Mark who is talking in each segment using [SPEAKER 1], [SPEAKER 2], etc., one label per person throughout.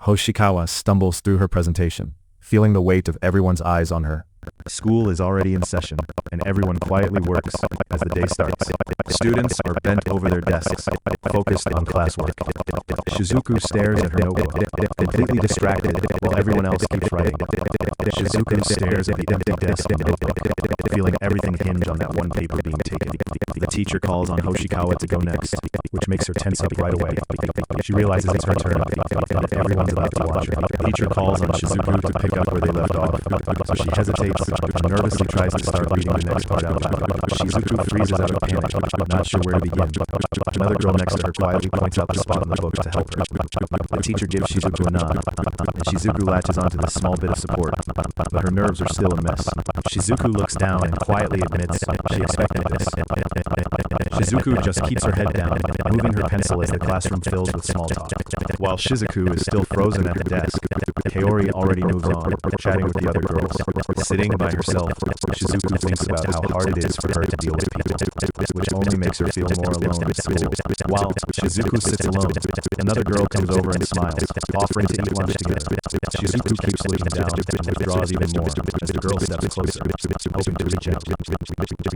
[SPEAKER 1] Hoshikawa stumbles through her presentation, feeling the weight of everyone's eyes on her.
[SPEAKER 2] School is already in session, and everyone quietly works as the day starts. Students are bent over their desks, focused on classwork. Shizuku stares at her notebook, completely distracted while everyone else keeps writing. Shizuku stares at the empty desk and notebook, feeling everything hinge on that one paper being taken. The teacher calls on Hoshikawa to go next, which makes her tense up right away. She realizes it's her turn, and everyone's about to watch her. The teacher calls on Shizuku to pick up where they left off, so she hesitates and nervously tries to start reading the next part out loud. Shizuku freezes out of panic, not sure where to begin. Another girl next to her quietly points out the spot in the book to help her. The teacher gives Shizuku a nod, and Shizuku latches onto this small bit of support, but her nerves are still a mess. Shizuku looks down and quietly admits she expected this. Shizuku just keeps her head down, moving her pencil as the classroom fills with small talk. While Shizuku is still frozen at the desk, Kaori already moves on, chatting with the other girls. Sitting by herself, Shizuku thinks about how hard it is for her to deal with people, which only makes her feel more alone in school. While Shizuku sits alone, another girl comes over and smiles, offering to eat lunch together. Shizuku keeps looking down and withdraws even more as the girl steps closer, hoping to reach out.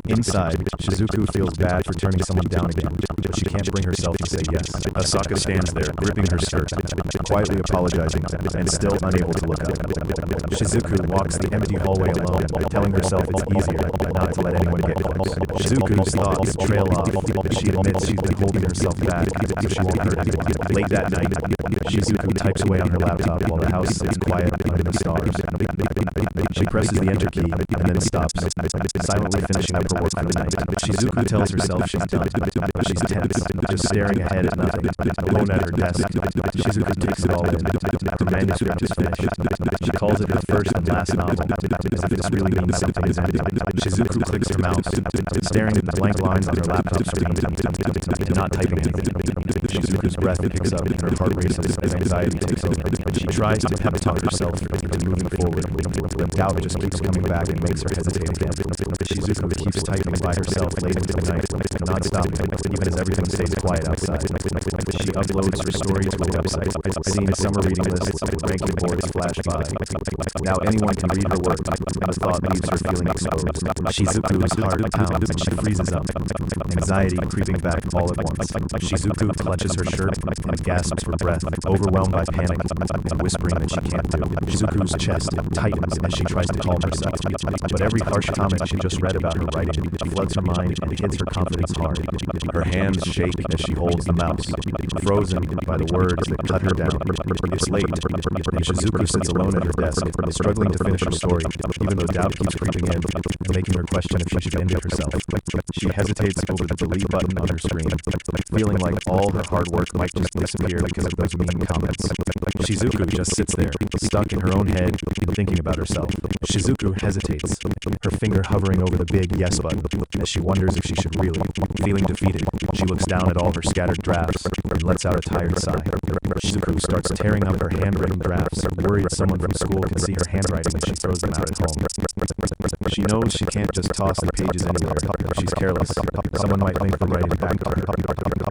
[SPEAKER 2] Inside, Shizuku feels bad for turning someone down again, but she can't bring herself to say yes. Asaka stands there, gripping her skirt, quietly apologizing, and still unable to look up. Shizuku walks the empty hallway alone, telling herself it's easier not to let anyone get close. Shizuku's thoughts trail off as she admits she's been holding herself back so she won't hurt anyone. Late that night, Shizuku types away on her laptop while the house sits quiet under the stars. She presses the enter key and then stops, silently finishing up her work for the night. Shizuku tells herself she's done, but she's tense, just staring ahead at nothing. Alone at her desk, Shizuku takes it all in. The manuscript is finished. She calls it her first and last novel, as if this really means something is ending. Shizuku clicks her mouse, staring at the blank lines on her laptop screen, and not typing anything. Shizuku's breath picks up and her heart races as anxiety takes over. She tries to pep talk herself into moving forward, but doubt just keeps coming back and makes her hesitate again. Shizuku keeps typing by herself late into the night, non-stopping, even as everything stays quiet outside. She uploads her story to a website, seeing summer reading lists and ranking boards flash by. Now anyone can read her work, and the thought leaves her feeling exposed. Shizuku's heart pounds and she freezes up, anxiety creeping back all at once. Shizuku clutches her shirt and gasps for breath, overwhelmed by panic and whispering that she can't do. Shizuku's chest tightens as she tries to calm herself, but every harsh comment she just read about her writing floods her mind and hits her confidence hard. Her hands shake as she holds the mouse, frozen by the words that cut her down. It's late, and Shizuku sits alone at her desk, struggling to finish her story, even though doubt keeps creeping in, making her question if she should end it herself. She hesitates over the delete button on her screen, feeling like all her hard work might just disappear because of those mean comments. Shizuku just sits there, stuck in her own head, thinking about herself. Shizuku hesitates, her finger hovering over the big yes button, as she wonders if she should really. Feeling defeated, she looks down at all her scattered drafts and lets out a tired sigh. Shizuku starts tearing up her handwritten drafts, worried someone from school can see her handwriting as she throws them out at home. She knows she can't just toss the pages anywhere. If she's careless, someone might think the writing back to her.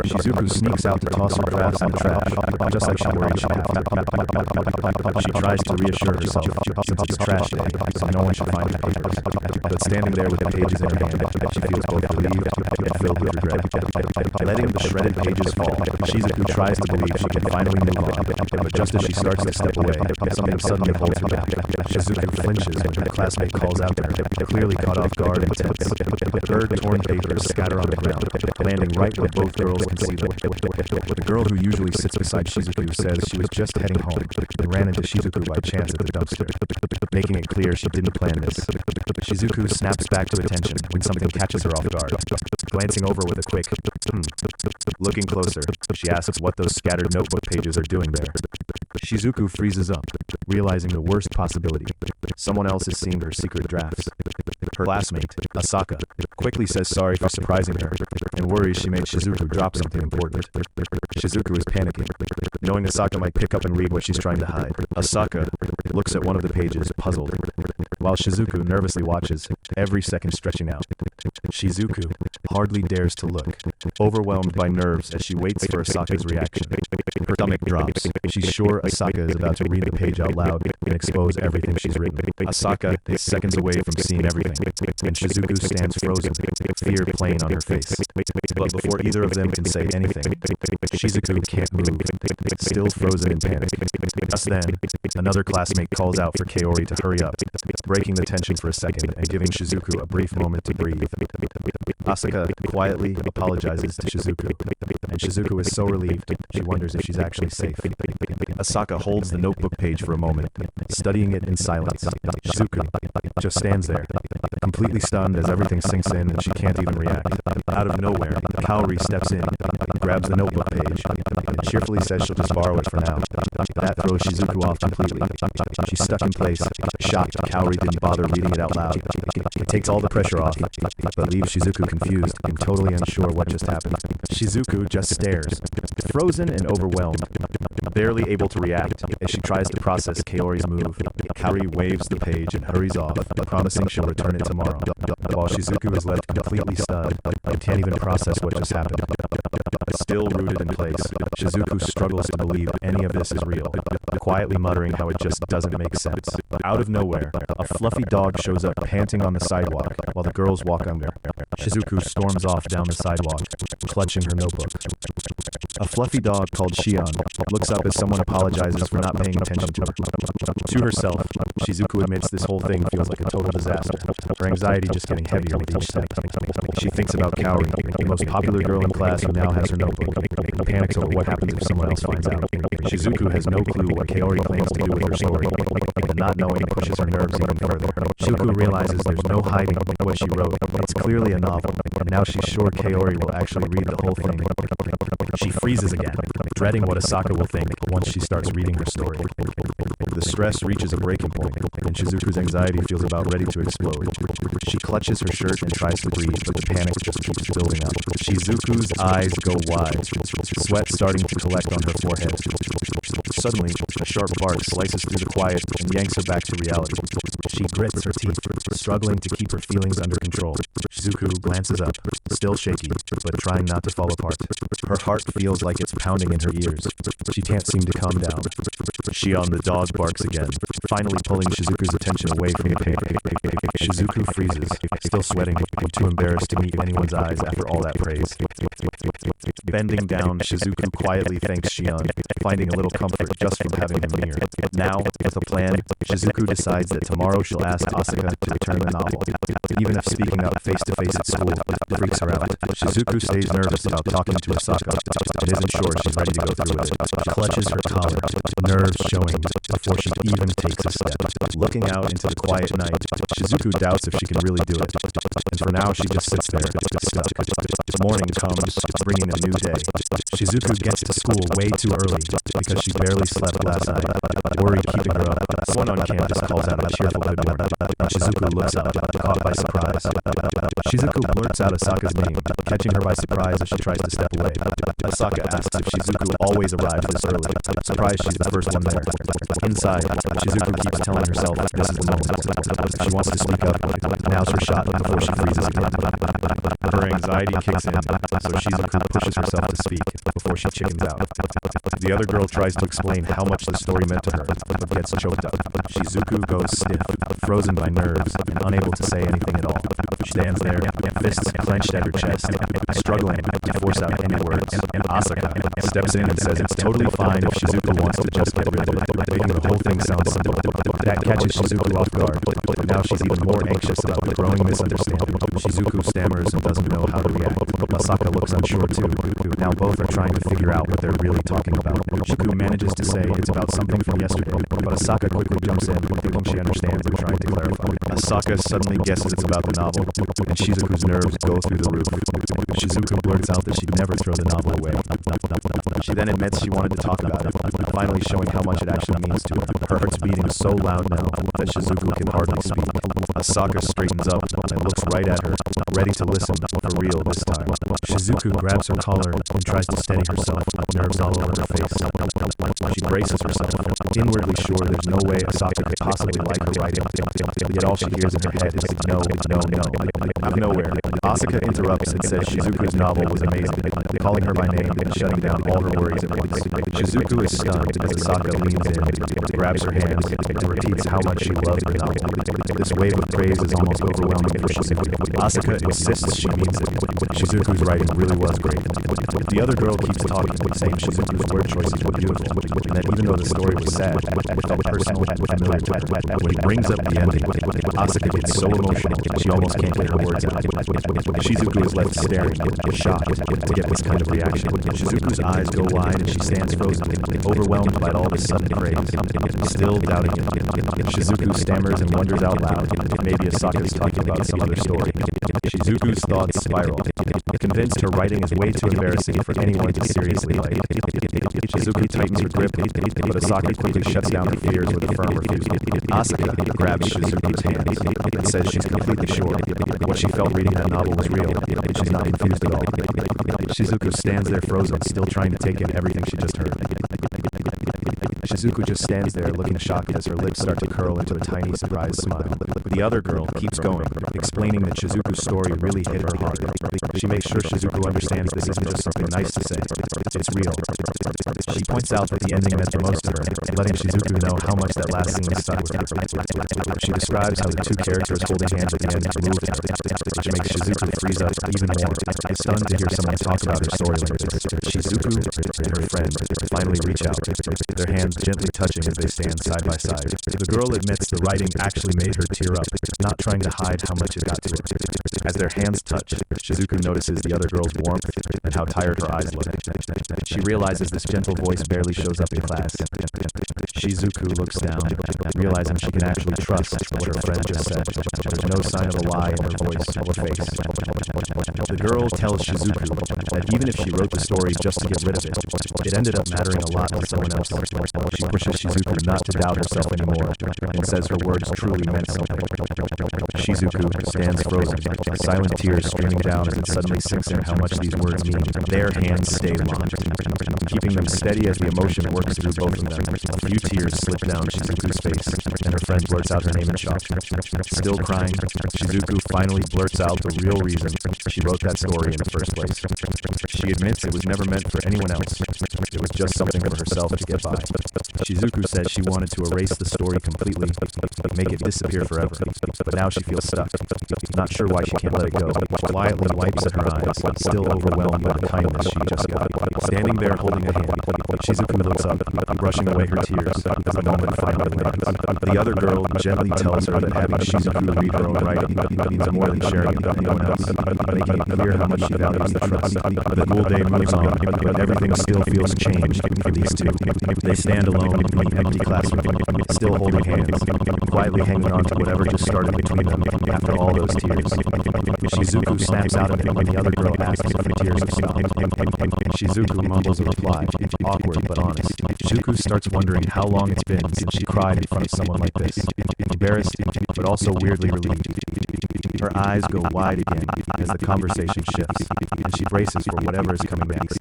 [SPEAKER 2] Shizuku sneaks out to toss her drafts in the trash, just like she worried she'd have to. She tries to reassure herself, since it's trash day, so no one should find the papers. But standing there with the pages in her hand, she feels both relieved and filled with regret. Letting the shredded pages fall, Shizuku tries to believe she can finally move on, but just as she starts to step away, something suddenly holds her back. Shizuku flinches when her classmate calls out to her, clearly caught off guard and tense. The third torn papers scatter on the ground, landing right where both girls can see them. The girl who usually sits beside Shizuku says she was just heading home and ran into Shizuku by chance at the dumpster, making it clear she didn't plan this. Shizuku snaps back to attention when something catches her off guard. Glancing over with a quick, Looking closer, she asks what those scattered notebook pages are doing there. Shizuku freezes up, realizing the worst possibility. Someone else is seeing her secret drafts. Her classmate, Asaka, quickly says sorry for surprising her, and worries she made Shizuku drop something important. Shizuku is panicking, knowing Asaka might pick up and read what she's trying to hide. Asaka looks at one of the pages, puzzled, while Shizuku nervously watches, every second stretching out. Shizuku hardly dares to look, overwhelmed by nerves as she waits for Asaka's reaction. Her stomach drops. She's sure Asaka is about to read the page out loud and expose everything she's written. Asaka is seconds away from seeing everything, and Shizuku stands frozen, fear plain on her face. But before either of them can say anything, Shizuku can't move, still frozen in panic. Just then, another classmate calls out for Kaori to hurry up, breaking the tension for a second and giving Shizuku a brief moment to breathe. Asaka quietly apologizes to Shizuku, and Shizuku is so relieved, she wonders if she's actually safe. Asaka holds the notebook page for a moment, studying it in silence. Shizuku just stands there, completely stunned as everything sinks in and she can't even react. Out of nowhere, Kaori steps in, grabs the notebook page, and cheerfully says she'll just borrow it for now. That throws Shizuku off completely. She's stuck in place, shocked Kaori didn't bother reading it out loud. It takes all the pressure off, but leaves Shizuku confused and totally unsure what just happened. Shizuku just stares, frozen and overwhelmed, barely able to react as she tries to process Kaori's move. Kaori waves the page and hurries off, promising she'll return it tomorrow, while Shizuku is left completely stunned and can't even process what just happened. Still rooted in place, Shizuku struggles to believe any of this is real, quietly muttering how it just doesn't make sense. Out of nowhere, a fluffy dog shows up panting on the sidewalk while the girls walk under. Shizuku storms off down the sidewalk, clutching her notebook. A fluffy dog called Shion looks up as someone apologizes for not paying attention to her. To herself, Shizuku admits this whole thing feels like a total disaster, her anxiety just getting heavier with each second. She thinks about Kaori, the most popular girl in class who now has her notebook, and panics over what happens if someone else finds out. Shizuku has no clue what Kaori claims to do with her story, and not knowing pushes her nerves even further. Shizuku realizes there's no hiding what she wrote. It's clearly a novel, and now she's sure Kaori will actually read the whole thing. She freezes again, dreading what Asaka will think once she starts reading her story. The stress reaches a breaking point, and Shizuku's anxiety feels about ready to explode. She clutches her shirt and tries to breathe, but the panic just keeps building up. Shizuku's eyes go wide, sweat starting to collect on her forehead. Suddenly, a sharp bark slices through the quiet and yanks her back to reality. She grits her teeth, struggling to keep her feelings under control. Shizuku glances up, still shaky, but trying not to fall apart. Her heart feels like it's pounding in her ears. She can't seem to calm down. Shion the dog barks again, finally pulling Shizuku's attention away from the pain. Shizuku freezes, still sweating and too embarrassed to meet anyone's eyes after all that praise. Bending down, Shizuku quietly thanks Shion, finding a little comfort just from having him near. Now, with a plan, Shizuku decides that tomorrow she'll ask Asaka to return the novel, even if speaking up face-to-face at school freaks her out. Shizuku stays nervous about talking to Asaka and isn't sure she's ready to go through with it. She clutches her collar, nerves showing before she even takes a step. Looking out into the quiet night, Shizuku doubts if she can really do it, and for now she just sits there, stuck. Morning comes, bringing a new day. Shizuku gets to school way too early because she barely slept last night, worried keeping her up. Someone on campus calls out a cheerful good morning. Shizuku looks up, caught by surprise. Shizuku blurts out Asaka's name, catching her by surprise as she tries to step away. Asaka asks if Shizuku always arrives this early, surprised she's the first one there. Inside, Shizuku keeps telling herself this is the moment. She wants to speak up. Now's her shot before she freezes again. Her anxiety kicks in, so Shizuku pushes herself to speak before she chickens out. The other girl tries to explain how much the story meant to her, but gets choked up. Shizuku goes stiff, frozen by nerves, and unable to say anything at all. She stands there, fists clenched at her chest, struggling to force out any words. Asaka steps in and says it's totally fine if Shizuku wants to just get rid of it, making the whole thing sound simple. That catches Shizuku off guard, but now she's even more anxious about the growing misunderstanding. Shizuku stammers and doesn't know how to react. Asaka looks unsure too. Now both are trying to figure out what they're really talking about. Shizuku manages to say it's about something from yesterday, but Asaka quickly jumps in, whom she understands and trying to clarify. Asaka suddenly guesses it's about the novel, and Shizuku's nerves go through the roof. Shizuku blurts out that she'd never throw the novel away. She then admits she wanted to talk about it, finally showing how much it actually means to her. Her heart's beating so loud loud now that Shizuku can hardly speak. Asaka straightens up and looks right at her, ready to listen for real this time. Shizuku grabs her collar and tries to steady herself, nerves all over her face. She braces herself, inwardly sure there's no way Asaka could possibly like her writing, yet all she hears in her head is no, no, no. Out of nowhere, Asaka interrupts and says Shizuku's novel was amazing, calling her by name and shutting down all her worries at once. Shizuku is stunned as Asaka leans in, grabs her hands, and repeats how much she loves the novel. This wave of praise is almost overwhelming for Shizuku. Asaka insists she means it. Shizuku's writing really was great. The other girl keeps talking, saying Shizuku's word choices were beautiful, and that even though the story was sad, it felt personal and familiar to her. When he brings up the ending, Asaka gets so emotional she almost can't get her words out. Shizuku is left staring, shocked to get this kind of reaction. Shizuku's eyes go wide and she stands frozen, overwhelmed by all this sudden praise, still doubting it. Shizuku stammers and wonders out loud if maybe Asaka is talking about some other story. Shizuku's thoughts spiral, convinced her writing is way too embarrassing for anyone to seriously like. Shizuku tightens her grip, but Asaka quickly shuts down her fears with a firm refusal. Asaka grabs Shizuku's hands and says she's completely sure what she felt reading that novel was real, and she's not confused at all. Shizuku stands there frozen, still trying to take in everything she just heard. Shizuku just stands there looking shocked as her lips start to curl into a tiny surprised smile. The other girl keeps going, explaining that Shizuku's story really hit her hard. She makes sure Shizuku understands this isn't just something nice to say, it's real. She points out that the ending meant the most to her, letting Shizuku know how much that last scene stuck with her. She describes how the two characters holding hands at the end moved her, which makes Shizuku freeze up even more, stunned to hear someone talk about her story like this. Shizuku and her friend finally reach out, their hands gently touching as they stand side by side. The girl admits the writing actually made her tear up, not trying to hide how much it got to her. As their hands touch, Shizuku notices the other girl's warmth and how tired her eyes look. She realizes this gentle voice barely shows up in class. Shizuku looks down, realizing she can actually trust what her friend just said. There's no sign of a lie in her voice or face. The girl tells Shizuku that even if she wrote the story just to get rid of it, it ended up mattering a lot to someone else. She pushes Shizuku not to doubt herself anymore and says her words truly meant something. Shizuku stands frozen, silent tears streaming down as it suddenly sinks in how much these words mean. Their hands stay locked, keeping them steady as the emotion works through both of them. A few tears slip down Shizuku's face, and her friend blurts out her name in shock. Still crying, Shizuku finally blurts out the real reason she wrote that story in the first place. She admits it was never meant for anyone else. It was just something for herself to get by. Shizuku said she wanted to erase the story completely, make it disappear forever, but now she feels stuck, not sure why she can't let it go. Quietly wipes at her eyes, still overwhelmed by the kindness she just got. Standing there holding a hand, Shizuku looks up, brushing away her tears as the moment finally lands. The other girl gently tells her that having Shizuku read her own writing means more than sharing it with anyone else, making it clear how much she values the trust. The whole day moves on, but everything still feels changed for these two. They stand alone in the empty classroom, still holding hands, quietly hanging on to whatever just started between them after all those tears. Shizuku snaps out of it when the other girl asks if the tears have stopped. Shizuku mumbles a reply, awkward but honest. Shizuku starts wondering how long it's been since she cried in front of someone like this, embarrassed but also weirdly relieved. Her eyes go wide again as the conversation shifts, and she braces for whatever is coming next.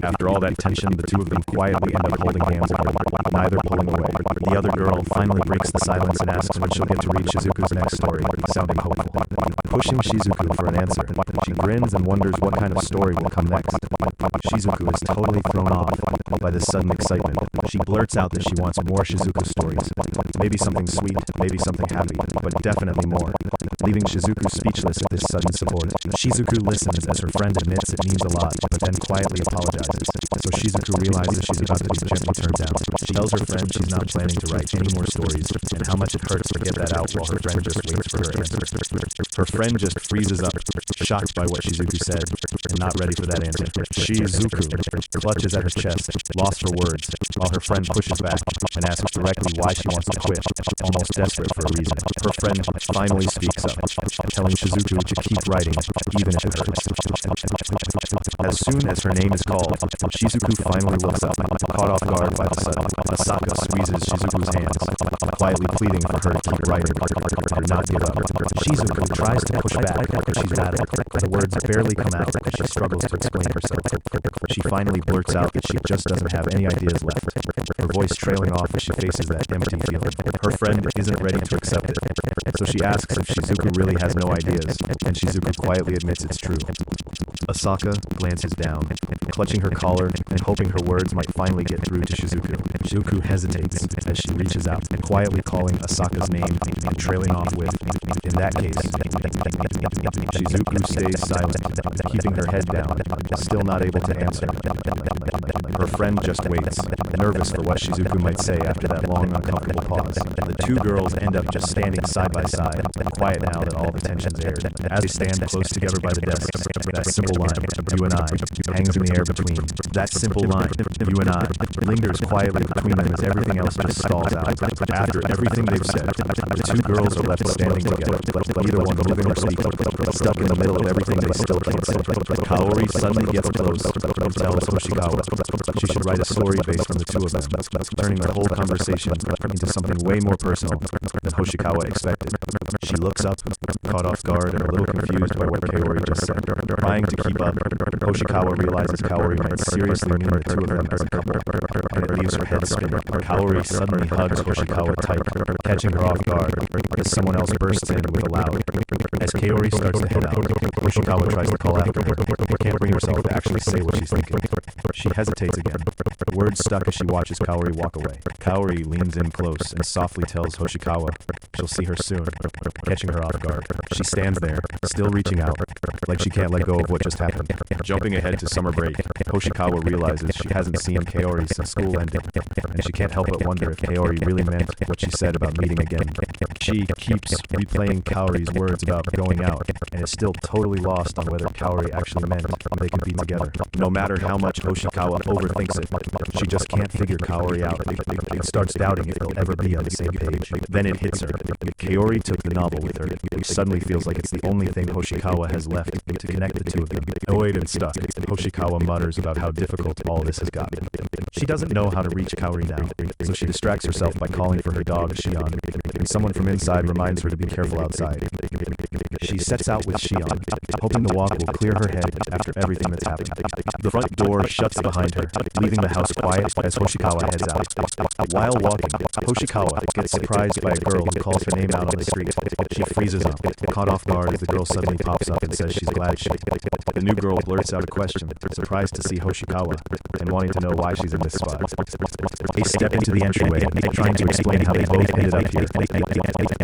[SPEAKER 2] After all that tension, the two of them quietly end up holding hands again, neither pulling away. The other girl finally breaks the silence and asks when she'll get to read Shizuku's next story, sounding hopeful. Pushing Shizuku for an answer, she grins and wonders what kind of story will come next. Shizuku is totally thrown off by this sudden excitement. She blurts out that she wants more Shizuku stories. Maybe something sweet, maybe something happy, but definitely more. Leaving Shizuku speechless at this sudden support. Shizuku listens as her friend admits it means a lot, but then quietly apologizes. So Shizuku realizes she's about to be gently turned down. She tells her friend she's not planning to write any more stories, and how much it hurts to get that out while her friend just waits for her answer. Her friend just freezes up, shocked by what Shizuku said, and not ready for that answer. Shizuku clutches at her chest, lost for words, while her friend pushes back and asks directly why she wants to quit, almost desperate for a reason. Her friend finally speaks up, telling Shizuku to keep writing, even if it hurts. As soon as her name is called, Shizuku finally looks up, caught off guard by the sudden. Asaka squeezes Shizuku's hands, quietly pleading for her to keep writing and not give up. Shizuku tries to push back, but she's rattled. The words barely come out as she struggles to explain herself. She finally blurts out that she just doesn't have any ideas left, her voice trailing off as she faces that empty feeling. Her friend isn't ready to accept it, so she asks if Shizuku really has no ideas, and Shizuku quietly admits it's true. Asaka glances down, clutching her collar and hoping her words might finally get through to Shizuku. Shizuku hesitates as she reaches out, quietly calling Asaka's name and trailing off with, "In that case." Shizuku stays silent, keeping her head down, still not able to answer. Her friend just waits, nervous for what Shizuku might say after that long, uncomfortable pause. The two girls end up just standing side by side, quiet now that all the tension's aired. As they stand close together by the desk, that simple line, "You and I," hangs in the air between. That simple line, "You and I," lingers quietly between them as everything else just stalls out. After everything they've said, the two girls are left standing together, neither one moving or speaking, stuck in the middle of everything they still can't say. Kaori suddenly gets close and tells Hoshikawa she should write a story based on the two of them, turning the whole conversation into something way more personal than Hoshikawa expected. She looks up, caught off guard and a little confused by what Kaori just said. Trying to keep up, Hoshikawa realizes Kaori might seriously mean the two of them as a couple, and it leaves her head spinning. Kaori suddenly hugs Hoshikawa tight, catching her off guard as someone else bursts in with a loud. As Kaori starts to head out, Hoshikawa tries to call after her, but can't bring herself to actually say what she's thinking. She hesitates again, words stuck as she watches Kaori walk away. Kaori leans in close and softly tells Hoshikawa she'll see her soon, catching her off guard. She stands there, still reaching out, like she can't let go of what just happened. Jumping ahead to summer break, Hoshikawa realizes she hasn't seen Kaori since school ended, and she can't help but wonder if Kaori really meant what she said about meeting again. She keeps replaying Kaori's words about going out, and is still totally lost on whether Kaori actually meant they could be together. No matter how much Hoshikawa overthinks it, she just can't figure Kaori out and starts doubting if they'll ever be on the same page. Then it hits her. Kaori took the novel with her, which suddenly feels like it's the only thing Hoshikawa has left to connect the two of them. Annoyed and stuck, Hoshikawa mutters about how difficult all this has gotten. She doesn't know how to reach Kaori now, so she distracts herself by calling for her dog, Shion, and someone from inside reminds her to be careful outside. She sets out with Shion, hoping the walk will clear her head after everything that's happened. The front door shuts behind her, leaving the house quiet as Hoshikawa heads out. While walking, Hoshikawa gets surprised by a girl who calls her name out on the street. She freezes up, caught off guard as the girl suddenly pops up and says she's glad she... The new girl blurts out a question, surprised to see Hoshikawa, and wanting to know why she's in this spot. They step into the entryway, trying to explain how they both ended up here,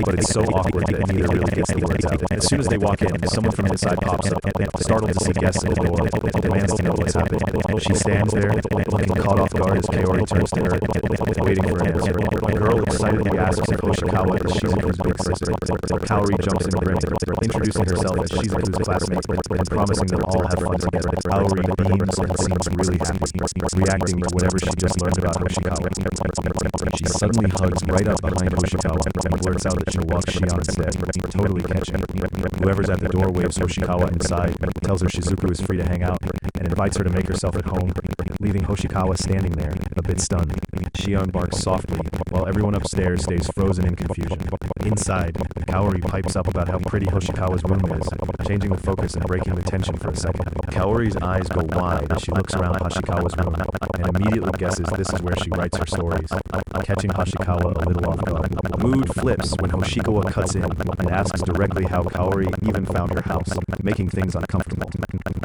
[SPEAKER 2] but it's so awkward that neither really gets the words out. As soon as they walk in, someone from inside pops up, startled to see guests in the door, and demands to know what's happening. She stands there, looking caught off guard as Kaori turns to her, waiting for an answer. The girl excitedly asks if Hoshikawa is Shizuku's big sister. Kaori jumps in grinning, introducing herself as Shizuku's classmate, and promising they'll all have fun together. Kaori beams and seems really happy, reacting to whatever she just learned about Hoshikawa. She suddenly hugs right up behind Hoshikawa and blurts out that she'll walk Shion instead, totally catching. Whoever's at the door waves Hoshikawa inside, tells her Shizuku is free to hang out, and invites her to make herself at home, leaving Hoshikawa standing there, a bit stunned. Shion barks softly, while everyone upstairs stays frozen in confusion. Inside, Kaori pipes up about how pretty Hoshikawa's room is, changing the focus and breaking the tension for a second. Kaori's eyes go wide as she looks around Hoshikawa's room, and immediately guesses this is where she writes her stories, catching Hoshikawa a little off guard. Mood flips when Hoshikawa cuts in and asks directly how Kaori even found her house, making things uncomfortable.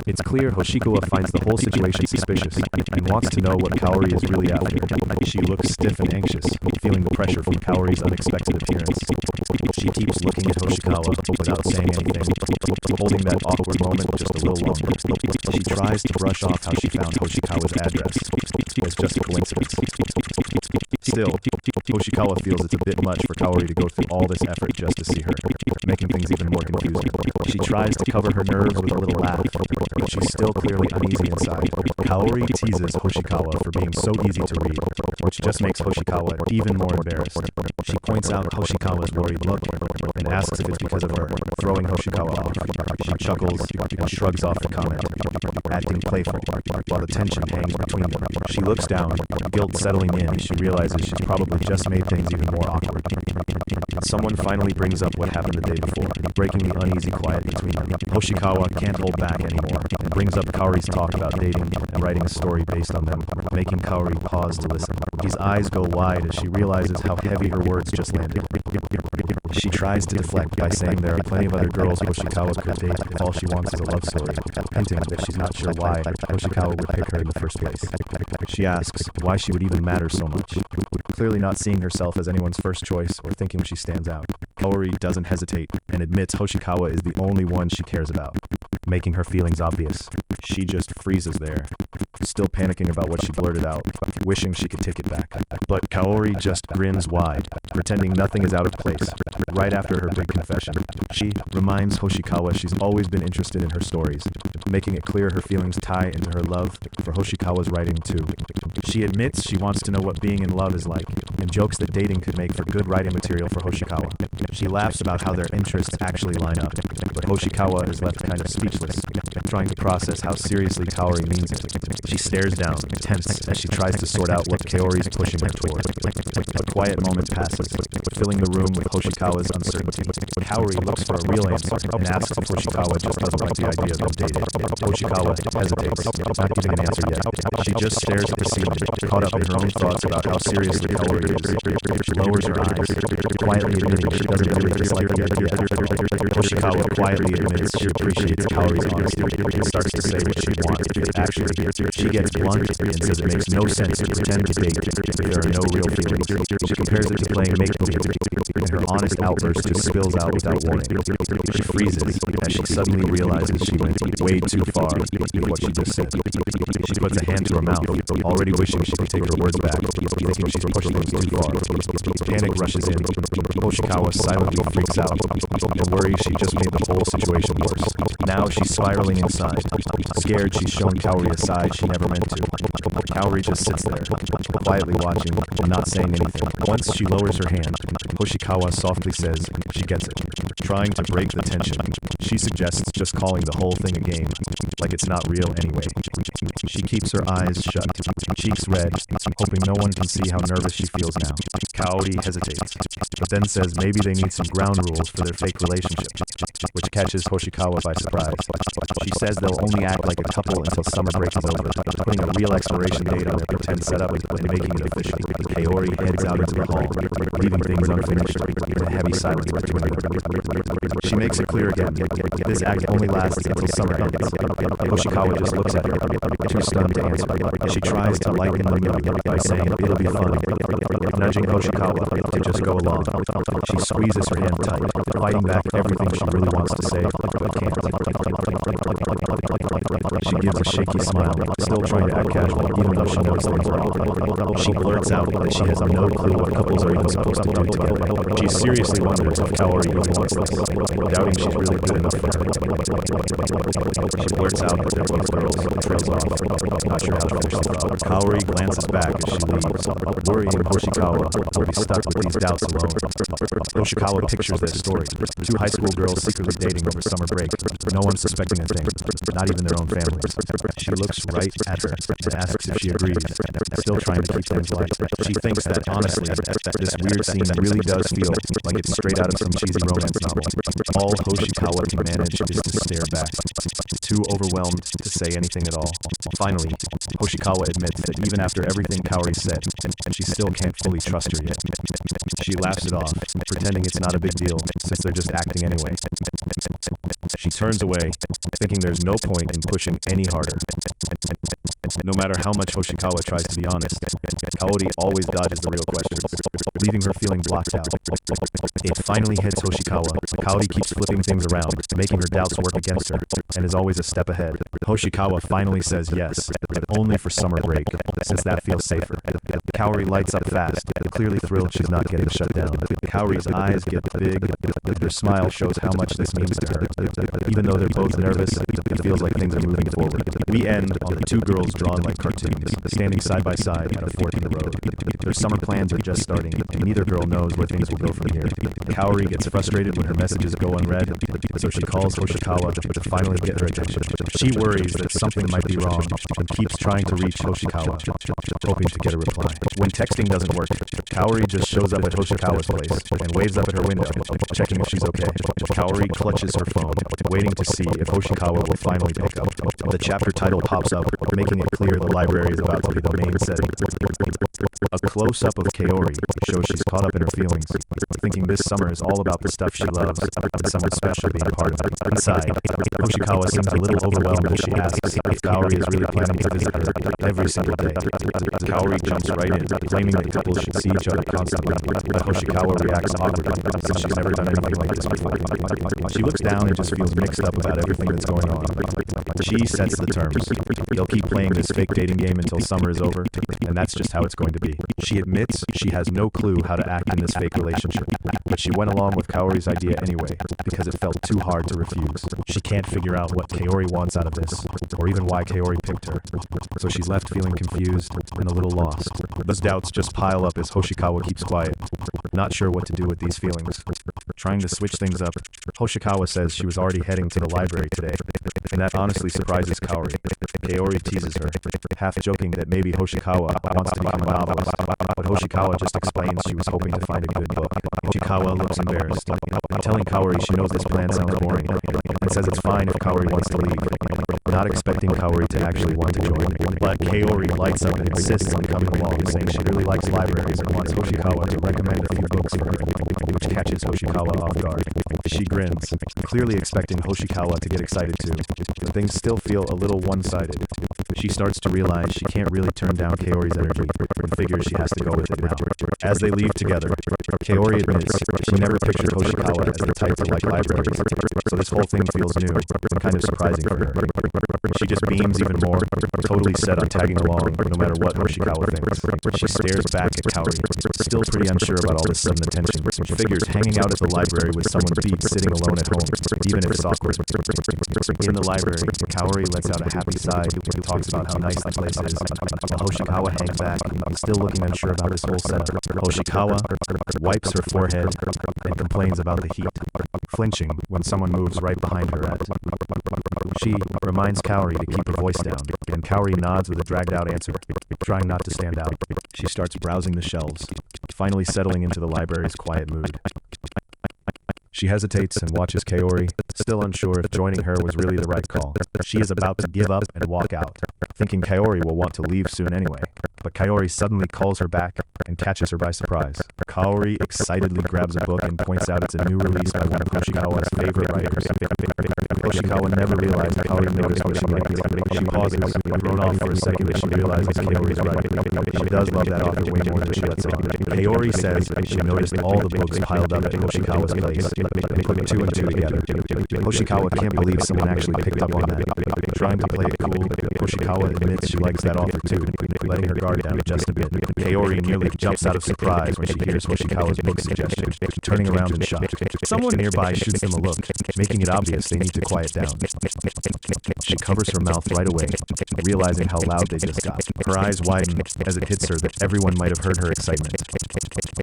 [SPEAKER 2] It's clear Hoshikawa finds the whole situation suspicious and wants to know what Kaori is really after. She looks stiff and anxious, feeling the pressure from Kaori's unexpected appearance. She keeps looking at Hoshikawa without saying anything, holding that awkward moment just a little longer. She tries to brush off how she found Hoshikawa's address as just a coincidence. Still, Hoshikawa feels it's a bit much for Kaori to go through all this effort just to see her, making things even more confusing. She tries to cover her nerves with a little laugh, but she's still clearly uneasy inside. Kaori teases Hoshikawa for being so easy to read, which just makes Hoshikawa even more embarrassed. She points points out Hoshikawa's worried look and asks if it's because of her, throwing Hoshikawa off. She chuckles and shrugs off the comment, acting playful, while the tension hangs between them. She looks down, guilt settling in as she realizes she's probably just made things even more awkward. Someone finally brings up what happened the day before, breaking the uneasy quiet between them. Hoshikawa can't hold back anymore and brings up Kaori's talk about dating and writing a story based on them, making Kaori pause to listen. His eyes go wide as she realizes how heavy her words just landed. She tries to deflect by saying there are plenty of other girls Hoshikawa could date if all she wants is a love story, hinting that she's not sure why Hoshikawa would pick her in the first place. She asks why she would even matter so much, clearly not seeing herself as anyone's first choice or thinking she stands out. Kaori doesn't hesitate and admits Hoshikawa is the only one she cares about, making her feelings obvious. She just freezes there, still panicking about what she blurted out, wishing she could take it back. But Kaori just grins wide, pretending nothing is out of place. Right after her big confession, she reminds Hoshikawa she's always been interested in her stories, making it clear her feelings tie into her love for Hoshikawa's writing too. She admits she wants to know what being in love is like, and jokes that dating could make for good writing material for Hoshikawa. She laughs about how their interests actually line up, but Hoshikawa is left kind of speechless, trying to process how seriously Kaori means it. She stares down, tense, as she tries to sort out what Kaori's pushing her toward. A quiet moment passes, filling the room with Hoshikawa's uncertainty. Kaori looks for a real answer and asks if Hoshikawa just doesn't like the idea of them dating. Hoshikawa hesitates, not giving an answer yet. She just stares at the ceiling, caught up in her own thoughts about how seriously Kaori is. She lowers her eyes, quietly admitting she doesn't really dislike the idea. Hoshikawa quietly admits she appreciates Kaori's honesty and starts to say what she wants. Actually, she gets blunt and says it makes no sense to pretend to date if there are no real feelings. She compares it to playing make-believe, and her honest outburst just spills out without warning. She freezes as she suddenly realizes she went way too far with what she just said. She puts a hand to her mouth, already wishing she could take her words back, thinking she's pushed things too far. Panic rushes in. Hoshikawa silently freaks out and worries she just made the whole situation worse. Now she's spiraling inside, scared she's shown Kaori a side she never meant to. Kaori just sits there, quietly watching and not saying anything. Once she lowers her hand, Hoshikawa softly says she gets it. Trying to break the tension, she suggests just calling the whole thing a game, like it's not real anyway. She keeps her eyes shut, cheeks red, hoping no one can see how nervous she feels now. Kaori hesitates, but then says maybe they need some ground rules for their fake relationship, which catches Hoshikawa by surprise. She says they'll only act like a couple until summer break is over, putting a real expiration date on their pretend setup and making it official. Kaori heads out into the hall, leaving things unfinished with a heavy silence between them. She makes it clear again, this act only lasts until summer ends. Hoshikawa just looks at her, too stunned to answer. She tries to lighten the mood by saying it'll be fun, nudging Hoshikawa to just go along. She squeezes her hand tight, fighting back everything she really wants to say, but can't. She gives a shaky smile, still trying to act casual, even though she knows things are wrong. She blurts out that she has no clue what couples are even supposed to do together. She seriously wonders if Kaori even wants this, doubting she's really good enough for her. She blurts out that they're both girls and trails off, not sure how to finish the thought. Kaori glances back as she leaves, worrying Hoshikawa will be stuck with these doubts alone. Hoshikawa pictures their story, two high school girls secretly dating over summer break, no one suspecting a thing, not even their own families. She looks right at her and asks if she agrees, still trying to keep things light. She thinks that honestly, this weird scene really does feel like it's straight out of some cheesy romance novel. All Hoshikawa can manage is to stare back, too overwhelmed to say anything at all. Finally, Hoshikawa admits that even after everything Kaori said, she still can't fully trust her yet. She laughs it off, pretending it's not a big deal since they're just acting anyway. She turns away, thinking there's no point in pushing any harder. No matter how much Hoshikawa tries to be honest, Kaori always dodges the real questions, leaving her feeling blocked out. It finally hits Hoshikawa. Kaori keeps flipping things around, making her doubts work against her, and is always a step ahead. Hoshikawa finally says yes, but only for summer break, since that feels safer. Kaori lights up fast, clearly thrilled she's not getting shut down. Kaori's eyes get big, and her smile shows how much this means to her. Even though they're both nervous, it feels like things are moving forward. We end on the two girls drawn like cartoons, standing side by side at a fork in the road. Their summer plans are just starting, and neither girl knows where things will go from here. Kaori gets frustrated when her messages go unread, so she calls Hoshikawa to finally get her attention. She worries that something might be wrong and keeps trying to reach Hoshikawa, hoping to get a reply. When texting doesn't work, Kaori just shows up at Hoshikawa's place and waves up at her window, checking if she's okay. Kaori clutches her phone, waiting to see if Hoshikawa will finally pick up. The chapter title pops up, making it clear the library is about to be the main setting. A close-up of Kaori shows she's caught up in her feelings, thinking this summer is all about the stuff she loves, and some especially being part of it. Inside, Hoshikawa seems a little overwhelmed as she asks if Kaori is really planning to visit her every single day. Kaori jumps right in, claiming that couples should see each other constantly, but Hoshikawa reacts awkwardly, since she's never done anything like this before. She looks down and just feels mixed up about everything that's going on. She sets the terms. They'll keep playing this fake dating game until summer is over, and that's just how it's going to be. She admits she has no clue how to act in this fake relationship, but she went along with Kaori's idea anyway, because it felt too hard to refuse. She can't figure out what Kaori wants out of this, or even why Kaori picked her, so she's left feeling confused and a little lost. Those doubts just pile up as Hoshikawa keeps quiet, not sure what to do with these feelings. Trying to switch things up, Hoshikawa says she was already heading to the library today, and that honestly surprises Kaori. Kaori teases her, half joking that maybe Hoshikawa wants to become a novelist, but Hoshikawa just explains she was hoping to find a good book. Hoshikawa looks embarrassed, telling Kaori she knows this plan sounds boring, and says it's fine if Kaori wants to leave, not expecting Kaori to actually want to join. But Kaori lights up and insists on coming along, saying she really likes libraries and wants Hoshikawa to recommend a few books for her, which catches Hoshikawa off guard. She grins, clearly expecting Hoshikawa to get excited too, but things still feel a little one-sided. She starts to realize she can't really turn down Kaori's energy, and figures she has to go with it now. As they leave together, Kaori admits she never pictured Hoshikawa as the type to like libraries, so this whole thing feels new and kind of surprising for her. She just beams even more, totally set on tagging along, no matter what Hoshikawa thinks. She stares back at Kaori, still pretty unsure about all this sudden attention. She figures hanging out at the library with someone beats sitting alone at home, even if it's awkward. In the library, Kaori lets out a happy sigh and talks about how nice the place is, while Hoshikawa hangs back, still looking unsure about this whole setup. Hoshikawa wipes her forehead and complains about the heat, flinching when someone moves right behind her. She reminds Kaori to keep her voice down, and Kaori nods with a dragged-out answer, trying not to stand out. She starts browsing the shelves, finally settling into the library's quiet mood. She hesitates and watches Kaori, still unsure if joining her was really the right call. She is about to give up and walk out, thinking Kaori will want to leave soon anyway. But Kaori suddenly calls her back and catches her by surprise. Kaori excitedly grabs a book and points out it's a new release by one of Hoshikawa's favorite writers. Hoshikawa never realized Kaori noticed what she liked. She pauses, thrown off for a second as she realizes Kaori's right. She does love that author way more than she lets on. Kaori says she noticed all the books piled up at Hoshikawa's place, and put two and two together. Hoshikawa can't believe someone actually picked up on that. Trying to play it cool, Hoshikawa admits she likes that author too, letting her guard down just a bit. Kaori nearly jumps out of surprise when she hears Hoshikawa's book suggestion, turning around in shock. Someone nearby shoots them a look, making it obvious they need to quiet down. She covers her mouth right away, realizing how loud they just got. Her eyes widen as it hits her that everyone might have heard her excitement.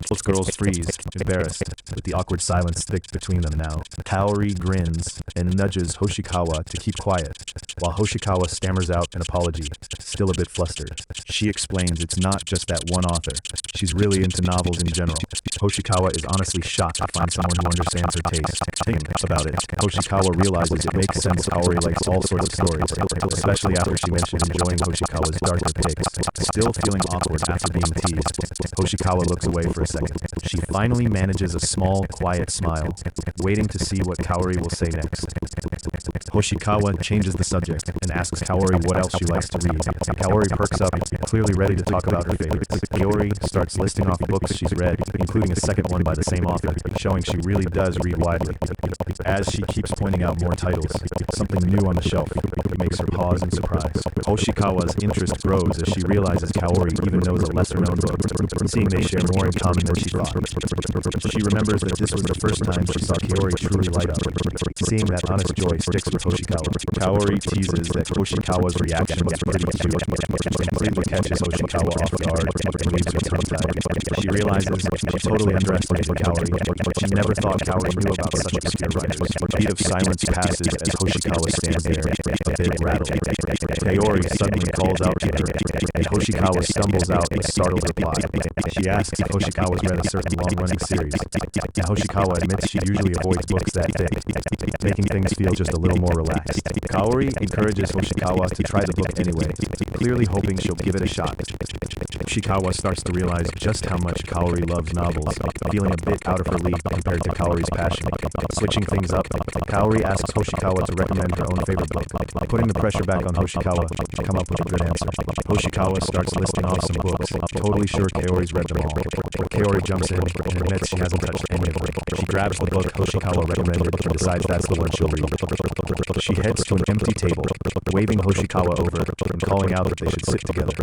[SPEAKER 2] Both girls freeze, embarrassed, with the awkward silence thick between them now. Kaori grins and nudges Hoshikawa to keep quiet, while Hoshikawa stammers out an apology, still a bit flustered. She explains it's not just that one author. She's really into novels in general. Hoshikawa is honestly shocked to find someone who understands her taste. Thinking about it, Hoshikawa realizes it makes sense Kaori likes all sorts of stories, especially after she mentioned enjoying Hoshikawa's darker takes. Still feeling awkward after being teased, Hoshikawa looks away for a second. She finally manages a small, quiet smile, waiting to see what Kaori will say next. Hoshikawa changes the subject and asks Kaori what else she likes to read. Kaori perks up, clearly ready to talk about her favorites. Kaori starts listing off books she's read, including a second one by the same author, showing she really does read widely. As she keeps pointing out more titles, something new on the shelf makes her pause in surprise. Hoshikawa's interest grows as she realizes Kaori even knows a lesser-known book, seeing they share more in common than she thought. She remembers that this was the first time she saw Kaori truly light up, seeing that honest joy sticks with Hoshikawa. Kaori teases that Hoshikawa's reaction was pretty cute, and completely catches Hoshikawa off guard and leaves her tongue-tied. She realizes she totally underestimated Kaori. She never thought Kaori knew about such obscure writers. A beat of silence passes as Hoshikawa stands there, a bit rattled. Kaori suddenly calls out to her, and Hoshikawa stumbles out a startled reply. She asks if Hoshikawa's read a certain long-running series, and Hoshikawa admits she usually avoids books that day, making things feel just a little more relaxed. Kaori encourages Hoshikawa to try the book anyway, clearly hoping she'll give it a shot. Hoshikawa starts to realize just how much Kaori loves novels, feeling a bit out of her league compared to Kaori's passion. Switching things up, Kaori asks Hoshikawa to recommend her own favorite book, putting the pressure back on Hoshikawa to come up with a good answer. Hoshikawa starts listing off some books, totally sure Kaori's read them all. Kaori jumps in and admits she hasn't touched any of them. She grabs the book Hoshikawa recommended and decides that's the one she'll read. She heads to an empty table, waving Hoshikawa over and calling out that they should sit together.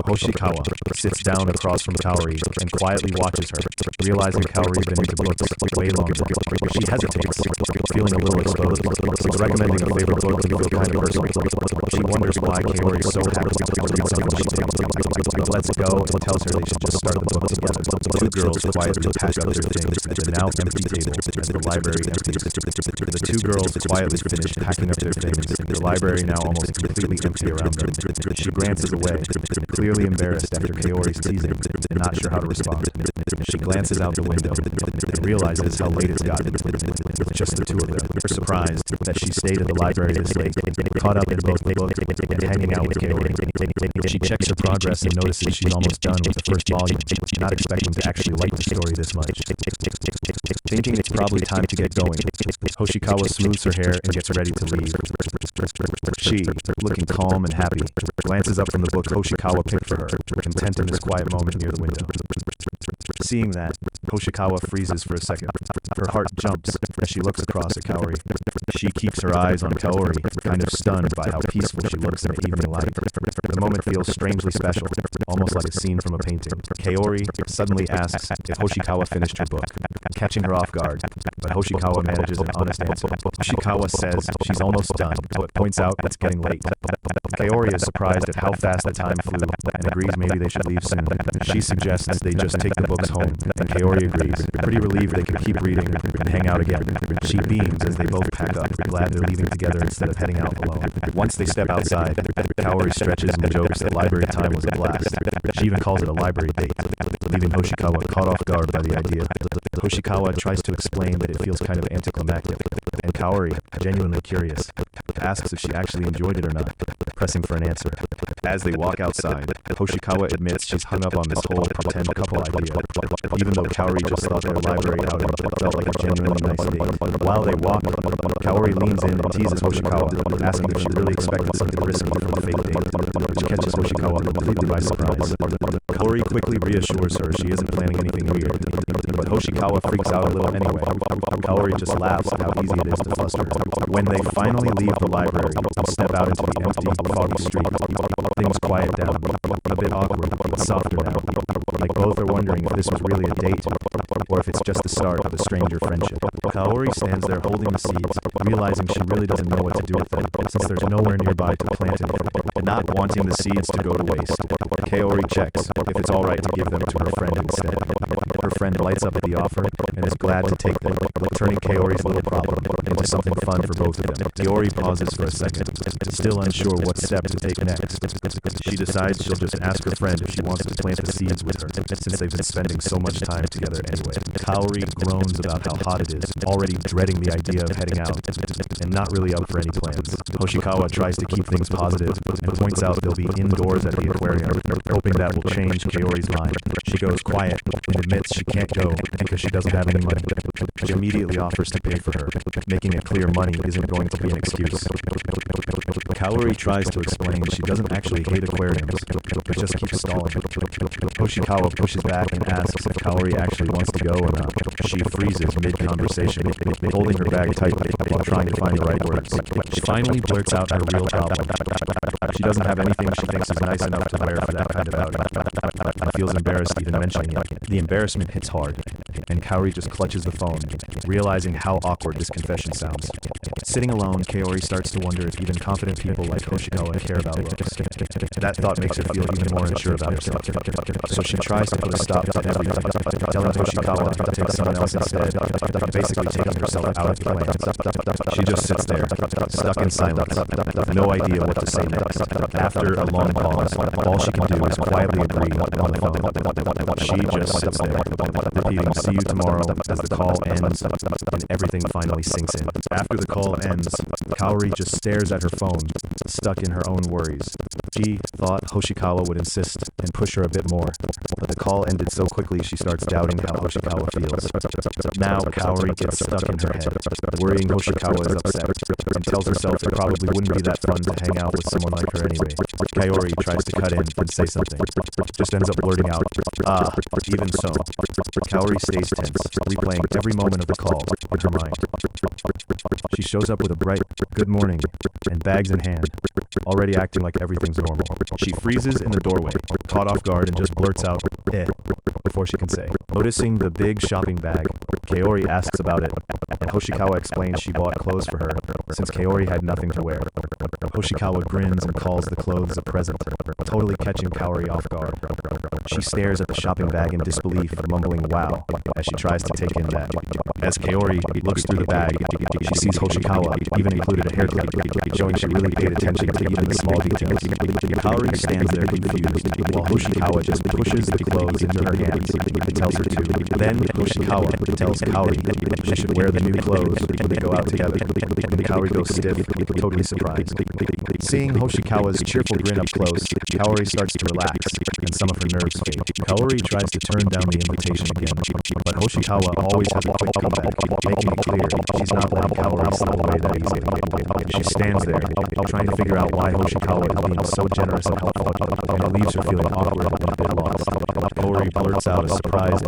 [SPEAKER 2] Hoshikawa sits down across from Kaori and quietly watches her, realizing Kaori's been into books way longer. She hesitates, feeling a little exposed. Recommending a favorite book can feel kind of personal. She wonders why Kaori is so happy to read something she thinks. Lets go and tells her they should just start the book together. The two girls quietly pack up their things at the now empty table as the library empties. The two girls quietly finish packing up their things, the library now almost completely empty around them. She glances away, clearly embarrassed after Kaori's teasing and not sure how to respond. She glances out the window and realizes how late it's gotten, with just the two of them. Surprised that she stayed at the library this late, caught up in both the book and hanging out with Kaori. She checks her progress and notices she's almost done with the first volume, not expecting to actually like the story this much. Thinking it's probably time to get going, Hoshikawa smooths her hair and gets ready to leave. She, looking calm and happy, glances up from the book Hoshikawa picked for her, content in this quiet moment near the window. Seeing that, Hoshikawa freezes for a second. Her heart jumps as she looks across at Kaori. She keeps her eyes on Kaori, kind of stunned by how peaceful she looks in the evening light. The moment feels strangely special, almost like a scene from a painting. Kaori suddenly asks if Hoshikawa finished her book, catching her off guard, but Hoshikawa manages an honest answer. Hoshikawa says she's almost done, but points out it's getting late. Kaori is surprised at how fast the time flew and agrees maybe they should leave soon. She suggests they just take the books home, and Kaori agrees, pretty relieved they can keep reading and hang out again. She beams as they both pack up, glad they're leaving together instead of heading out alone. Once they step outside, Kaori stretches and jokes that library time was a blast. She even calls it a library date, leaving Hoshikawa caught off guard by the idea. Hoshikawa tries to explain that it feels kind of anticlimactic, and Kaori, genuinely curious, asks if she actually enjoyed it or not, pressing for an answer. As they walk outside, Hoshikawa admits she's hung up on this whole pretend couple idea, even though Kaori just thought their library outing felt like a genuinely nice date. While they walk, Kaori leans in and teases Hoshikawa, asking if she really expected something risky from the fake date, which catches Hoshikawa completely by surprise. Kaori quickly reassures her she isn't planning anything weird, but Hoshikawa freaks out a little anyway. Kaori just laughs at how easy it is to fluster her. When they finally leave the library and step out into the empty, foggy street, things quiet down, a bit awkward, but softer now, like both are wondering if this was really a date, or if it's just the start of a stranger friendship. Kaori stands there holding the seeds, realizing she really doesn't know what to do with them, since there's nowhere nearby to plant anything, and not wanting the seeds to go to waste. Kaori checks if it's alright to give them to her friend instead. Her friend lights up at the offer and is glad to take them, turning Kaori's little problem into something fun for both of them. Kaori pauses for a second, still unsure what step to take next. She decides she'll just ask her friend if she wants to plant the seeds with her, since they've been spending so much time together anyway. Kaori groans about how hot it is, already dreading the idea of heading out, and not really up for any plans. Hoshikawa tries to keep things positive, and points out they'll be indoors at the aquarium, hoping that will change Kaori's mind. She goes quiet, and admits she can't go because she doesn't have any money. She immediately offers to pay for her, making it clear money isn't going to be an excuse. Kaori tries to explain she doesn't actually hate aquariums, but just keeps stalling. Hoshikawa pushes back and asks if Kaori actually wants to go or not. She freezes mid-conversation, holding her bag tightly while trying to find the right words. She finally blurts out her real problem. She doesn't have anything she thinks is nice enough to wear for that kind of outing, and feels embarrassed even mentioning it. The embarrassment hits hard, and Kaori just clutches the phone, realizing how awkward this confession sounds. Sitting alone, Kaori starts to wonder if even confident people like Hoshikawa care about looks. That thought makes her feel even more unsure about herself. So she tries to put a stop to everything, telling Hoshikawa to take someone else instead, basically taking herself out of the plans. She just sits there, stuck in silence, with no idea what to say next. After a long pause, all she can do is quietly agree on the phone. She just sits there, repeating "see you tomorrow" as the call ends, and everything finally sinks in. After the call ends, Kaori just stares at her phone, stuck in her own worries. She thought Hoshikawa would insist and push her a bit more, but the call ended so quickly she starts doubting how Hoshikawa feels. Now Kaori gets stuck in her head, worrying Hoshikawa is upset, and tells herself it probably wouldn't be that fun to hang out with someone like her anyway. Kaori tries to cut in and say something, just ends up blurting out, even so. Kaori stays tense, replaying every moment of the call in her mind. She shows up with a bright "good morning" and bags in hand, already acting like everything's normal. She freezes in the doorway, caught off guard, and just blurts out, before she can say. Noticing the big shopping bag, Kaori asks about it, and Hoshikawa explains she bought clothes for her, since Kaori had nothing to wear. Hoshikawa grins and calls the clothes a present, totally catching Kaori off guard. She stares at the shopping bag in disbelief, mumbling "wow" as she tries to take in that. As Kaori looks through the bag, she sees Hoshikawa even included a haircut, showing she really paid attention to even the small details. Kaori stands there confused, while Hoshikawa just pushes the clothes into her hands and tells her to. Then Hoshikawa tells Kaori she should wear the new clothes when they go out together, and Kaori goes stiff, totally surprised. Seeing Hoshikawa's cheerful grin up close, Kaori starts to relax, and some of her nerves fade. Kaori tries to turn down the invitation again, but Hoshikawa always has a quick comeback, making it clear she's not letting Kaori slip away that easily. She stands there, trying to figure out why Hoshikawa is being so generous and helpful, and it leaves her feeling awkward and a bit lost. Kaori blurts out a surprised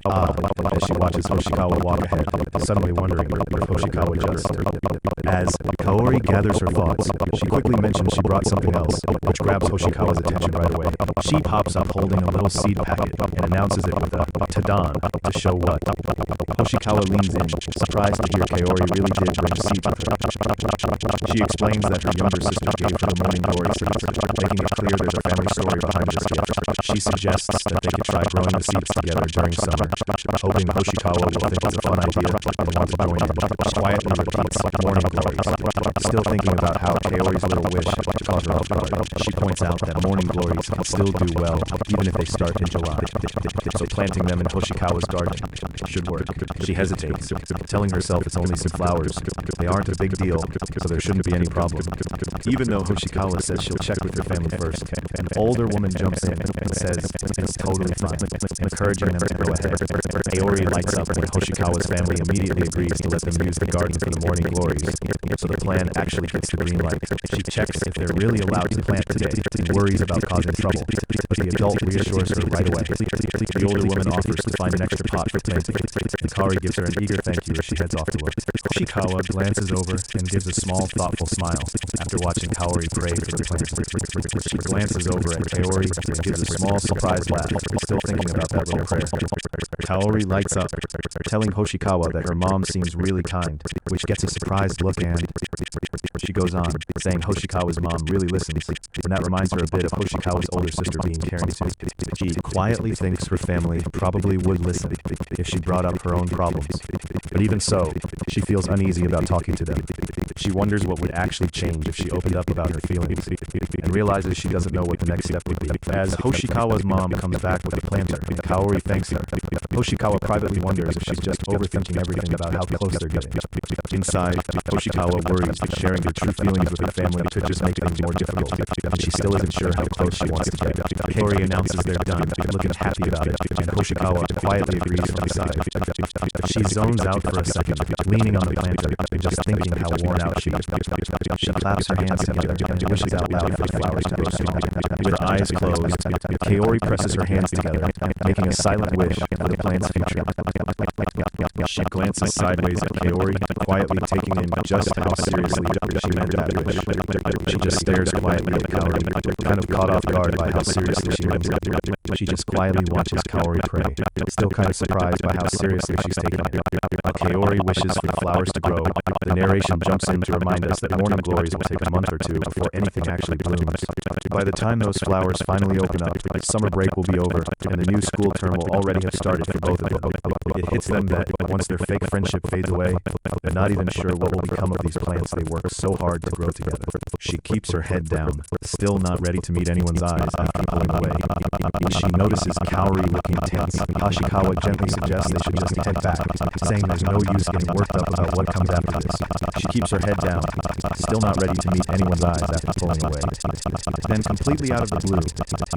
[SPEAKER 2] as she watches Hoshikawa walk ahead, suddenly wondering if Hoshikawa just... As Kaori gathers her thoughts, she quickly mentions she brought something else, which grabs Hoshikawa's attention right away. She pops up holding a little seed packet and announces it with a "Tadan" to show what. Hoshikawa leans in, surprised to hear Kaori really did bring seeds with her. She explains that her younger sister gave her the morning glory seeds, making it clear there's a family story behind this gift. She suggests that they could try growing the seeds together during summer, hoping Hoshikawa will think it's a fun idea and want to join in. She quietly repeats morning glories, still thinking about how Kaori's little wish caught her off guard. She points out that morning glories can still do well even if they start in July, so planting them in Hoshikawa's garden should work. She hesitates, telling herself it's only some flowers. They aren't a big deal, so there shouldn't be any problem. Even though Hoshikawa says she'll check with her family first, an older woman jumps in and says it's totally fine, encouraging them to go ahead. Kaori lights up when Hoshikawa's family immediately agrees to let them use the garden for the morning glories, so the plan actually gets the green light. She checks if they're really allowed to plant today and worries about causing trouble, but the adult reassures her right away. The older woman offers to find an extra pot for planting, and Kaori gives her an eager thank you as she heads off to work. Hoshikawa glances over and gives a small, thoughtful smile after watching Kaori pray for the plant. She glances over at Kaori and gives a small, surprised laugh, still thinking about that little prayer. Kaori lights up, telling Hoshikawa that her mom seems really kind, which gets a surprised look, and she goes on, saying Hoshikawa's mom really listens, and that reminds her a bit of Hoshikawa's older sister being caring too. She quietly thinks her family probably would listen if she brought up her own problems, but even so, she feels uneasy about talking to them. She wonders what would actually change if she opened up about her feelings, and realizes she doesn't know what the next step would be. As Hoshikawa's mom comes back with the planter, Kaori thanks her. Hoshikawa privately wonders if she's just overthinking everything about how close they're getting. Inside, Hoshikawa worries that sharing her true feelings with her family could just make things more difficult, and she still isn't sure how close she wants to get. Kaori announces they're done, looking happy about it, and Hoshikawa quietly agrees from the side. She zones out for a second, leaning on the planter, and just thinking how worn out she is. She claps her hands together and wishes out loud for the flowers to grow strong. With eyes closed, Kaori presses her hands together, making a silent wish for the plant's future. She glances sideways at Kaori, quietly taking in just how seriously she meant that wish. She just stares quietly at Kaori, kind of caught off guard by how seriously she meant it. She just quietly watches Kaori pray, still kind of surprised by how seriously she's taking it. Kaori wishes for the flowers to grow. The narration jumps in to remind us that morning glories will take a month or two before anything actually blooms. By the time those flowers finally open up, summer break will be over, and the new school term will already have started for both of them. It hits them that once their fake friendship fades away, they're not even sure what will become of these plants they worked so hard to grow together. She keeps her head down, still not ready to meet anyone's eyes after pulling away. She notices Kaori looking tense. Hoshikawa gently suggests they should just head back, saying there's no use getting worked up about what comes after this. She keeps her head down, still not ready to meet anyone's eyes after pulling away. Then, completely out of the blue,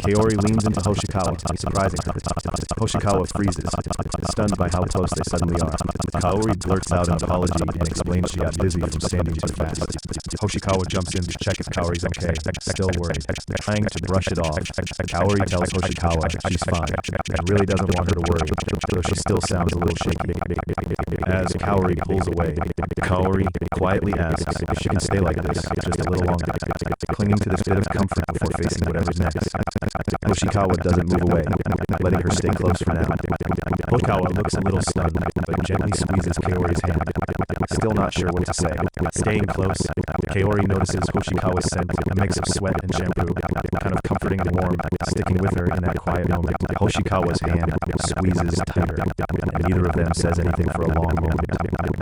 [SPEAKER 2] Kaori leans into Hoshikawa, surprising her. Hoshikawa freezes, stunned by how close they suddenly are. Kaori blurts out an apology and explains she got dizzy from standing too fast. Hoshikawa jumps in to check if Kaori's okay, still worried. Trying to brush it off, Kaori tells Hoshikawa she's fine and really doesn't want her to worry, though she still sounds a little shaky. As Kaori pulls away, Kaori quietly asks if she can stay like this just a little longer, clinging to this bit of comfort before facing whatever's next. Hoshikawa doesn't move away, letting her stay close for now. Hoshikawa looks a little stunned, but gently squeezes Kaori's hand, still not sure what to say. Staying close, Kaori notices Hoshikawa's scent, a mix of sweat and shampoo, kind of comforting and warm, sticking with her in that quiet moment. Hoshikawa's hand squeezes tighter, and neither of them says anything for a long moment.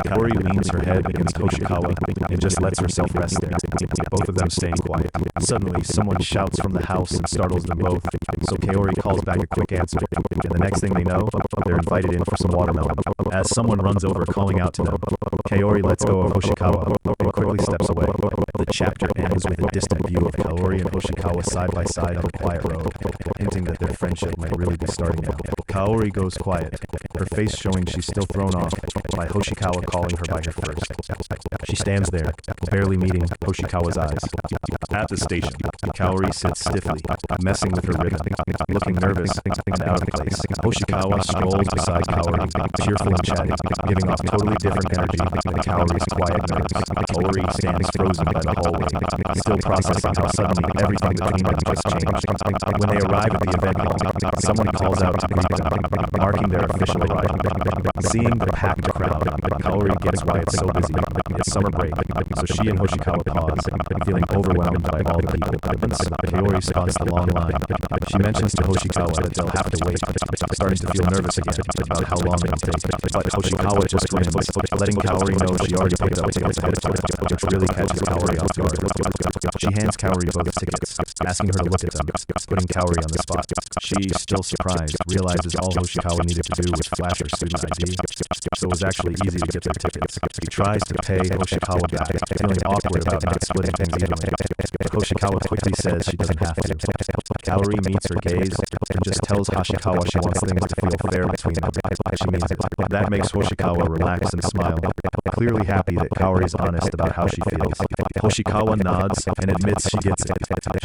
[SPEAKER 2] Kaori leans her head against Hoshikawa and just lets herself rest there, both of them staying quiet. Suddenly, someone shouts from the house and startles them both, so Kaori calls back a quick answer, and the next thing they know, they're invited in for some watermelon. As someone runs over calling out to them, Kaori lets go of Hoshikawa and quickly steps away. The chapter ends with a distant view of Kaori and Hoshikawa side by side on a quiet road, hinting that their friendship might really be starting now. Kaori goes quiet, her face showing she's still thrown off by Hoshikawa calling her by her first. She stands there, barely meeting Hoshikawa's eyes. At the station, Kaori sits stiffly, messing with her rhythm, looking nervous and out of place. Hoshikawa strolls beside Kaori, cheerful and chatty, giving off totally different energy than Kaori's quiet notes. Kaori stands frozen by the hallway, still processing how suddenly everything between them just changed. When they arrive at the event hall, someone calls out to greet them, marking their official arrival. Seeing the packed crowd, Kaori gets why it's so busy. It's summer break, so she and Hoshikawa pause, feeling overwhelmed by all the people. Kaori spots the long line. She mentions to Hoshikawa that they'll have to wait, starting to feel nervous again about how long it'll take. But Hoshikawa just grins, letting Kaori know she already picked up tickets ahead of time, which really catches Kaori off guard. She hands Kaori both tickets, asking her to look at them, putting Kaori on the spot. She, still surprised, realizes all Hoshikawa needed to do was flash her student ID, so it was actually easy to get their tickets. He tries to pay Hoshikawa back, feeling awkward about not splitting things evenly. Hoshikawa quickly says she doesn't have to. Kaori meets her gaze and just tells Hoshikawa she wants things to feel fair between them. She means it. That makes Hoshikawa relax and smile, clearly happy that Kaori is honest about how she feels. Hoshikawa nods and admits she gets it.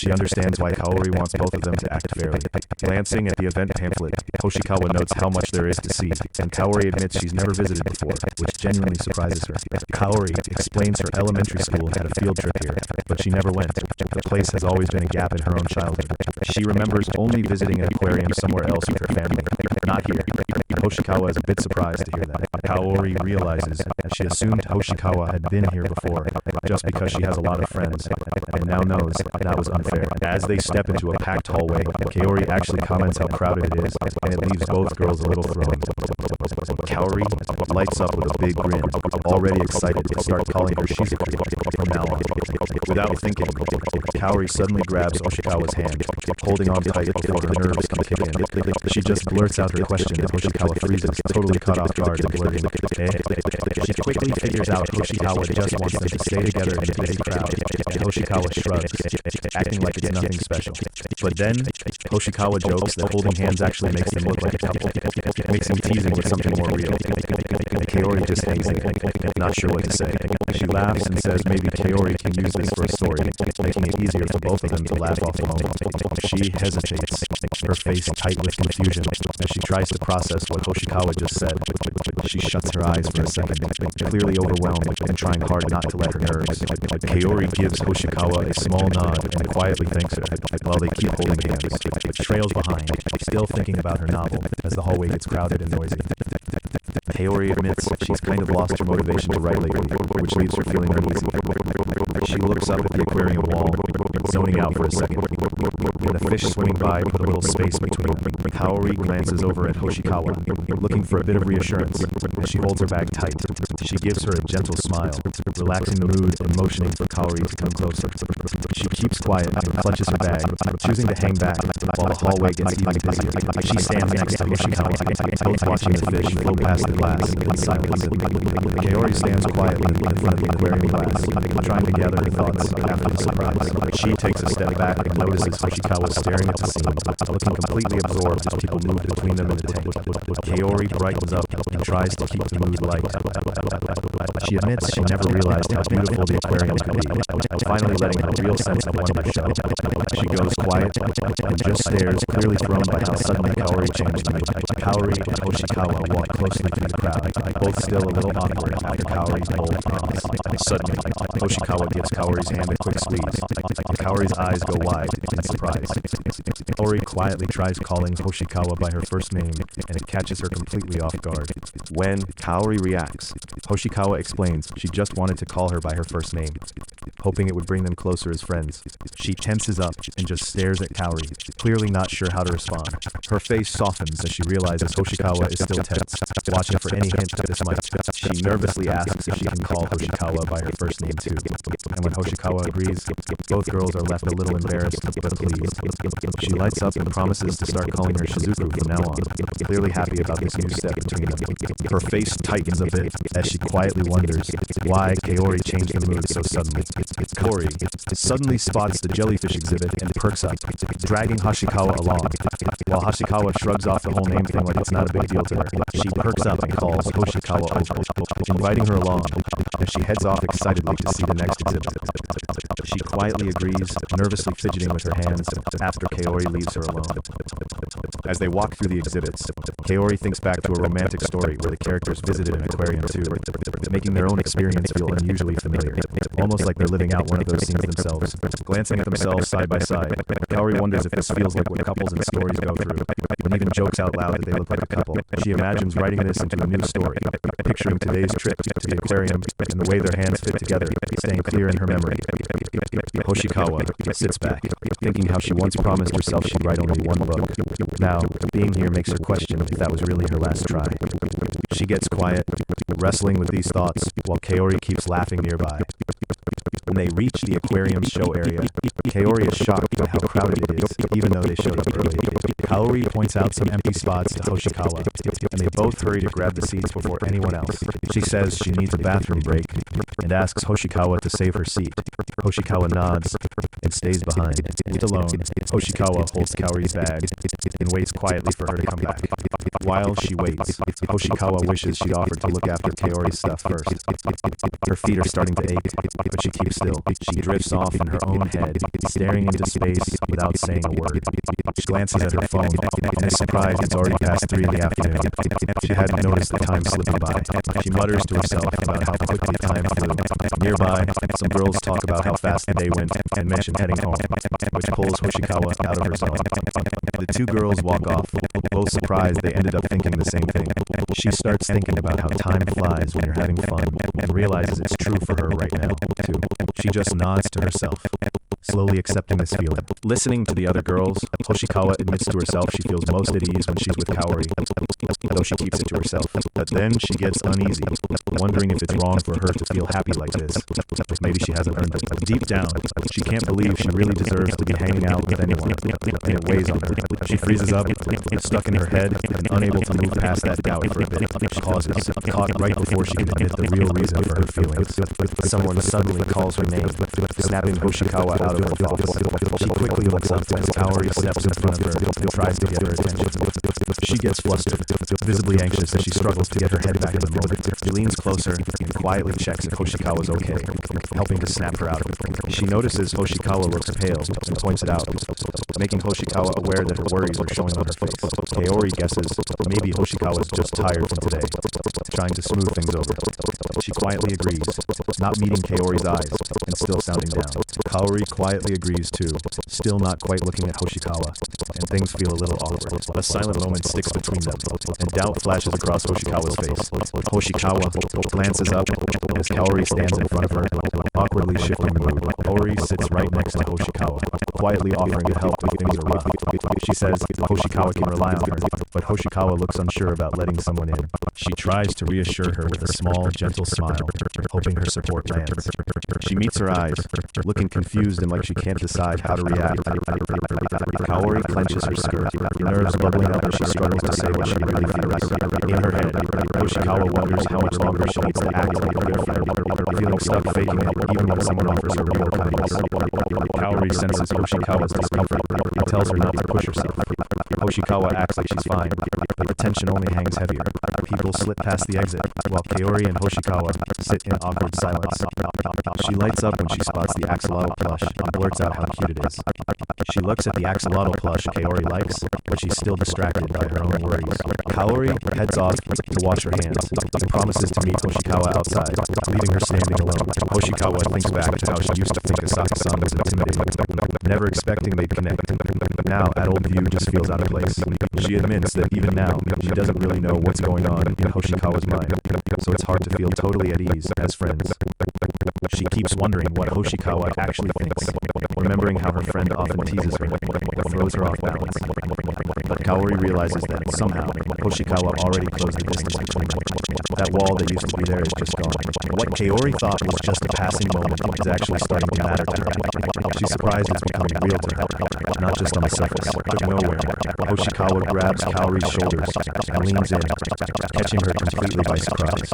[SPEAKER 2] She understands why Kaori wants both of them to act fairly. Glancing at the event pamphlet, Hoshikawa notes how much there is to see, and Kaori admits she's never visited before, which genuinely surprises her. Kaori explains her elementary school had a field trip here, but she never went. The place has always been a gap in her own childhood. She remembers only visiting an aquarium somewhere else with her family, not here. Hoshikawa is a bit surprised to hear that. Kaori realizes that she assumed Hoshikawa had been here before, just because she has a lot of friends, and now knows that was unfair. As they step into a packed hallway, Kaori actually comments how crowded it is, and it leaves both girls a little thrown. Kaori lights up with a big grin, already excited to start calling her Shizuku from now on. Without thinking, Kaori suddenly grabs Hoshikawa's hand, holding on tight before her nerves can kick in. She just blurts out her question and Hoshikawa freezes, totally caught off guard and blurting, eh? She quickly figures out Hoshikawa just wants them to stay together in a busy crowd, and Hoshikawa shrugs, acting like it's nothing special. But then, Hoshikawa jokes that holding hands actually makes them look like a couple, makes him teasing with something more real. Kaori just hangs there, not sure what to say. She laughs and says maybe Kaori can use this for a story, making it easier for both of them to laugh off the moment. She hesitates, her face tight with confusion, as she tries to process what Hoshikawa just said. She shuts her eyes for a second, clearly overwhelmed and trying hard not to let her nerves. Kaori gives Hoshikawa a small nod and quietly thanks her, while they keep holding hands. She trails behind, still thinking about her novel, as the hallway gets crowded and noisy. Kaori admits she's kind of lost her motivation to write lately, which leaves her feeling uneasy. She looks up at the aquarium wall, zoning out for a second. When the fish swimming by put a little space between them, Kaori glances over at Hoshikawa, looking for a bit of reassurance. She holds her bag tight. She gives her a gentle smile, relaxing the mood and motioning for Kaori to come closer. She keeps quiet and clutches her bag, choosing to hang back while the hallway gets even busier. She stands next to Hoshikawa, both watching the fish flow past the glass in silence. Kaori stands quietly in front of the aquarium glass, trying to gather her thoughts after the surprise. She takes a step back and notices Hoshikawa staring at the scene, looking completely absorbed as people move between them in the tank. Kaori brightens up and tries to keep the mood light. She admits she never realized how beautiful the aquarium could be, finally letting her real sense of wonder show. She goes quiet and just stares, clearly thrown by how suddenly Kaori changed mood. Kaori and Hoshikawa walk closely through the crowd, both still a little awkward after Kaori's bold pause. Suddenly, Hoshikawa gives Kaori's hand a quick squeeze. Kaori's eyes go wide in surprise. Kaori quietly tries calling Hoshikawa by her first name, and it catches her completely off guard. When Kaori reacts, Hoshikawa explains she just wanted to call her by her first name, hoping it would bring them closer as friends. She tenses up and just stares at Kaori, clearly not sure how to respond. Her face softens as she realizes Hoshikawa is still tense, watching for any hint that this might. She nervously asks if she can call Hoshikawa by her first name too, and when Hoshikawa agrees, both girls are left a little embarrassed but pleased. She lights up and promises to start calling her Shizuku from now on, clearly happy about this new step between them. Her face tightens a bit as she quietly wonders why Kaori changed the mood so suddenly. Kaori suddenly spots the jellyfish exhibit and perks up, dragging Hoshikawa along. While Hoshikawa shrugs off the whole name thing like it's not a big deal to her, she perks up and calls Hoshikawa over, inviting her along as she heads off excitedly to see the next exhibit. She quietly agrees, nervously fidgeting with her hands after Kaori leaves her alone. As they walk through the exhibits, Kaori thinks back to a romantic story where the characters visited an aquarium too, making their own experience feel unusually familiar, almost like they're living out one of those scenes themselves. Glancing at themselves side by side, Kaori wonders if this feels like what couples in stories go through, and even jokes out loud that they look like a couple. She imagines writing this into a new story, picturing today's trip to the aquarium and the way their hands fit together, staying clear in her memory. Hoshikawa sits back, thinking how she once promised herself she'd write only one book. Now, being here makes her question if that was really her last try. She gets quiet, wrestling with these thoughts, while Kaori keeps laughing nearby. When they reach the aquarium's show area, Kaori is shocked by how crowded it is, even though they showed up early. Kaori points out some empty spots to Hoshikawa, and they both hurry to grab the seats before anyone else. She says she needs a bathroom break, and asks Hoshikawa to save her seat. Hoshikawa nods and stays behind. Left alone, Hoshikawa holds Kaori's bag and waits quietly for her to come back. While she waits, Hoshikawa wishes she'd offered to look after Kaori's stuff first. Her feet are starting to ache, but she keeps still. She drifts off in her own head, staring into space without saying a word. She glances at her phone and is surprised it's already past 3 in the afternoon. She hadn't noticed the time slipping by. She mutters to herself about how quickly time flew. Nearby, some girls talk about how fast the day went and mention heading home, which pulls Hoshikawa out of her zone. The two girls walk off, both surprised they ended up thinking the same thing. She starts thinking about how time flies when you're having fun and realizes it's true for her right now, too. She just nods to herself, slowly accepting this feeling. Listening to the other girls, Hoshikawa admits to herself she feels most at ease when she's with Kaori, though she keeps it to herself. But then she gets uneasy, wondering if it's wrong for her to feel happy like this. Maybe she hasn't earned it. Deep down, she can't believe she really deserves to be hanging out with anyone, and it weighs on her. She freezes up, stuck in her head, and unable to move past that doubt for a bit. She pauses, caught right before she can admit the real reason for her feelings. Someone suddenly calls her name, snapping Hoshikawa out of her thoughts. She quickly looks up as Kaori steps in front of her and tries to get her attention. She gets flustered, visibly anxious as she struggles to get her head back in the moment. She leans closer and quietly checks if Hoshikawa's okay, helping to snap her out of it. She notices Hoshikawa looks pale and points it out, making Hoshikawa aware that her worries are showing on her face. Kaori guesses maybe Hoshikawa's just tired from today, trying to smooth things over. She quietly agrees, not meeting Kaori's eyes and still sounding down. Kaori quietly agrees too, still not quite looking at Hoshikawa, and things feel a little awkward. A silent moment sticks between them, and doubt flashes across Hoshikawa's face. Hoshikawa glances up as Kaori stands in front of her, awkwardly shifting the mood. Kaori sits right next to Hoshikawa, quietly offering to help when things are rough. She says Hoshikawa can rely on her, but Hoshikawa looks unsure about letting someone in. She tries to reassure her with a small, gentle smile, hoping her support lands. She meets her eyes, looking confused and like she can't decide how to react. Kaori clenches her skirt, nerves bubbling up as she struggles to say what she really feels. In her head, Hoshikawa wonders how much longer she needs to act like a good friend, feeling stuck faking it even when someone offers her real kindness. Kaori senses Hoshikawa's discomfort and tells her not to push herself. Hoshikawa acts like she's fine, but the tension only hangs heavier. People slip past the exit, while Kaori and Hoshikawa sit in awkward silence. She lights up when she spots the axolotl plush and blurts out how cute it is. She looks at the axolotl plush Kaori likes, but she's still distracted by her own worries. Kaori heads off to wash her hands and promises to meet Hoshikawa outside, leaving her standing alone. Hoshikawa thinks back to how she used to think Asaka-san was intimidating, never expecting they'd connect. Now, that old view just feels out of place. She admits that even now, she doesn't really know what's going on in Hoshikawa's mind, so it's hard to feel totally at ease as friends. She keeps wondering what Hoshikawa actually thinks, remembering how her friend often teases her, throws her off balance. But Kaori realizes that somehow Hoshikawa already closed the distance between them. That wall that used to be there is just gone. What Kaori thought was just a passing moment is actually starting to matter to her. She's surprised it's becoming real to her, not just on the surface, but nowhere. Hoshikawa grabs Kaori's shoulders and leans in, catching her completely by surprise.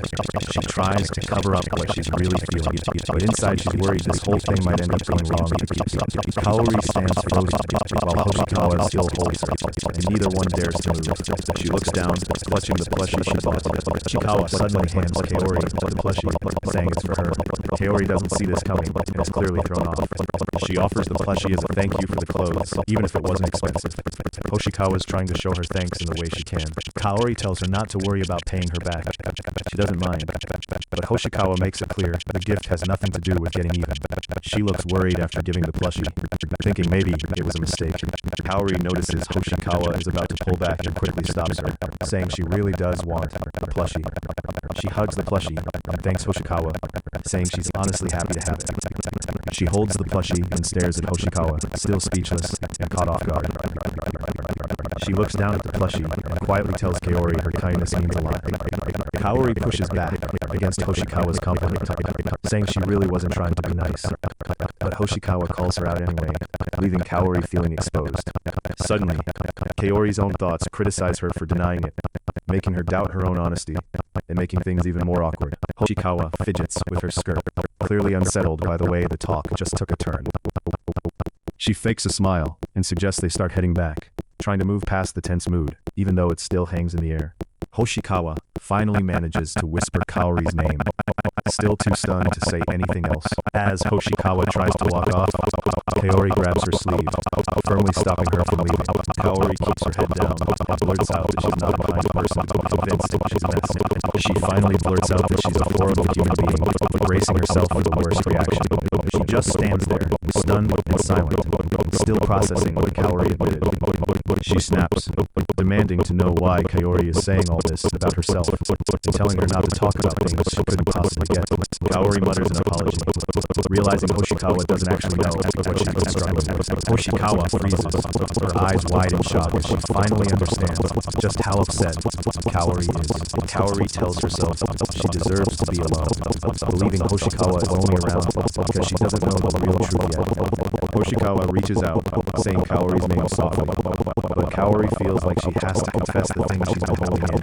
[SPEAKER 2] She tries to cover up what she's really feeling, but inside she's worried this whole thing might end up going wrong if it keeps up. Kaori stands frozen while Hoshikawa still holds her, and neither one dares to move. She looks down, clutching the plushie she bought. Hoshikawa suddenly hands Kaori the plushie, saying it's for her. Kaori doesn't see this coming and is clearly thrown off. She offers the plushie as a thank you for the clothes, even if it wasn't expensive. Hoshikawa is trying to show her thanks in the way she can. Kaori tells her not to worry about paying her back. She doesn't mind, but Hoshikawa makes it clear the gift has nothing to do with getting even. She looks worried after giving the plushie, thinking maybe it was a mistake. Kaori notices Hoshikawa is about to pull back and quickly stops her, saying she really does want the plushie. She hugs the plushie and thanks Hoshikawa, saying she's honestly happy to have it. She holds the plushie and stares at Hoshikawa, still speechless and caught off guard. She looks down at the plushie and quietly tells Kaori her kindness means a lot. Kaori pushes back against Hoshikawa's compliment, saying she really wasn't trying to be nice. But Hoshikawa calls her out anyway, leaving Kaori feeling exposed. Suddenly, Kaori's own thoughts criticize her for denying it, making her doubt her own honesty and making things even more awkward. Hoshikawa fidgets with her skirt, clearly unsettled by the way the talk just took a turn. She fakes a smile and suggests they start heading back, trying to move past the tense mood, even though it still hangs in the air. Hoshikawa finally manages to whisper Kaori's name, still too stunned to say anything else. As Hoshikawa tries to walk off, Kaori grabs her sleeve, firmly stopping her from leaving. Kaori keeps her head down and blurts out that she's not a kind person, convinced she's a mess. She finally blurts out that she's a horrible human being, bracing herself for the worst reaction. She just stands there, stunned and silent, still processing what Kaori admitted. She snaps, demanding to know why Kaori is saying all this about herself and telling her not to talk about things she couldn't possibly get. Kaori mutters an apology, realizing Hoshikawa doesn't actually know what she's been struggling with. Hoshikawa freezes, her eyes wide in shock as she finally understands just how upset Kaori is. Kaori tells herself she deserves to be alone, believing Hoshikawa is only around because she doesn't know the real truth yet. Hoshikawa reaches out, saying Kaori's name softly, but Kaori feels like she has to confess the things she's been holding in.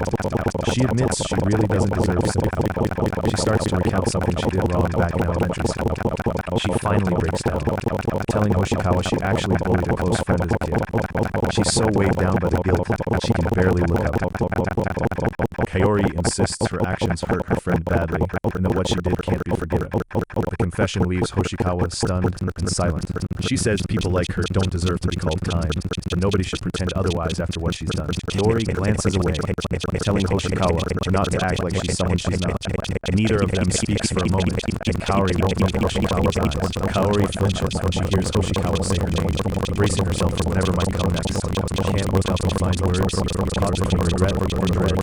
[SPEAKER 2] She admits she really doesn't deserve sympathy. She starts to recount something she did wrong back in elementary school. She finally breaks down, telling Hoshikawa she actually bullied a close friend as a kid. She's so weighed down by the guilt, she can barely look up. Kaori insists her actions hurt her friend badly, and that what she did can't be forgiven. The confession leaves Hoshikawa stunned and silent. She says people like her don't deserve to be called kind, and nobody should pretend otherwise after what she's done. Kaori glances away, telling Hoshikawa not to act like she's someone she's not. Neither of them speaks for a moment, and Kaori won't meet Hoshikawa's eyes. Kaori flinches when she hears Hoshikawa say her name, bracing herself for whatever might come next. She can't look up and find words, caught between regret or dread.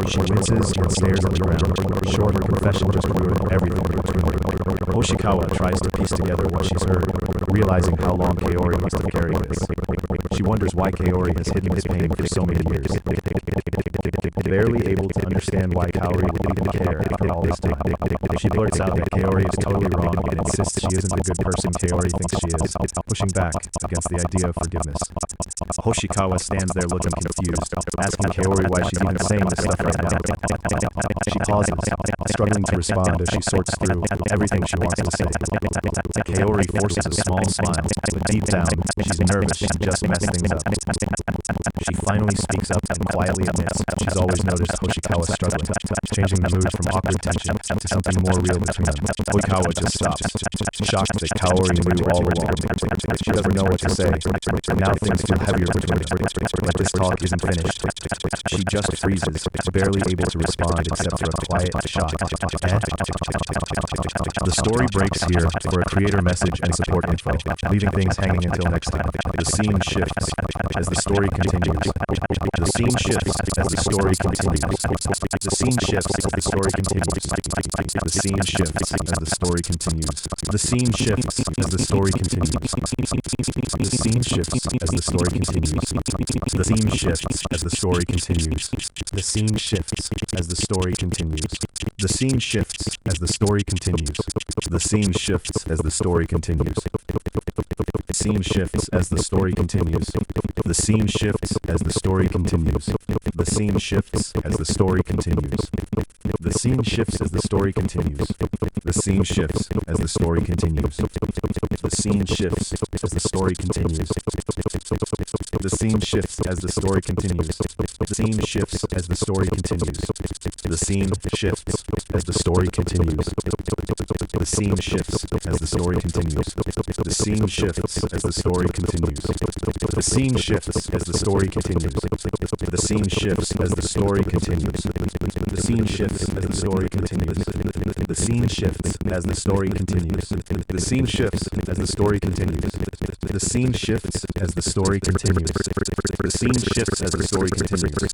[SPEAKER 2] She winces and stares at the ground, sure her confession just ruined everything between them. Hoshikawa tries to piece together what she's heard, realizing how long Kaori must have carried this. She wonders why Kaori has hidden this pain for so many years. Barely able to understand why Kaori would even care after all this time, she blurts out that Kaori is totally wrong and insists she isn't the good person Kaori thinks she is, pushing back against the idea of forgiveness. Hoshikawa stands there looking confused, asking Kaori why she's even saying this stuff right now. She pauses, struggling to respond as she sorts through everything she wants to say. Kaori forces a small smile, but deep down, she's nervous and just messed things up. She finally speaks up and quietly admits she's always noticed Hoshikawa struggling, changing the mood from awkward tension to something more real between them. Hoshikawa just stops, shocked that Kaori knew all along. She doesn't know what to say, and now things feel heavier between them, like this talk isn't finished. She just freezes, barely able to respond except for a quiet shock. The story breaks here for a creator message and support info, leaving things hanging until next time. The scene shifts as the story continues. The scene shifts as the story continues. The scene shifts as the story continues. The scene shifts as the story continues. The scene shifts as the story continues. The scene shifts as the story continues. The scene shifts as the story continues. The scene shifts as the story continues. The scene shifts as the story continues. The scene shifts as the story continues. The scene shifts as the story continues. The scene shifts as the story continues. The scene shifts as the story continues. The scene shifts as the story continues. The scene shifts as the story continues. The scene shifts as the story continues. The scene shifts as the story continues. The scene shifts as the story continues. The scene shifts as the story continues. The scene shifts as the story continues. The scene shifts as the story continues. The scene shifts as the story continues. The scene shifts as the story continues. The scene shifts as the story continues. The scene shifts as the story continues. The scene shifts as the story continues. The scene shifts as the story continues. The scene shifts as the story continues. The scene shifts as the story continues.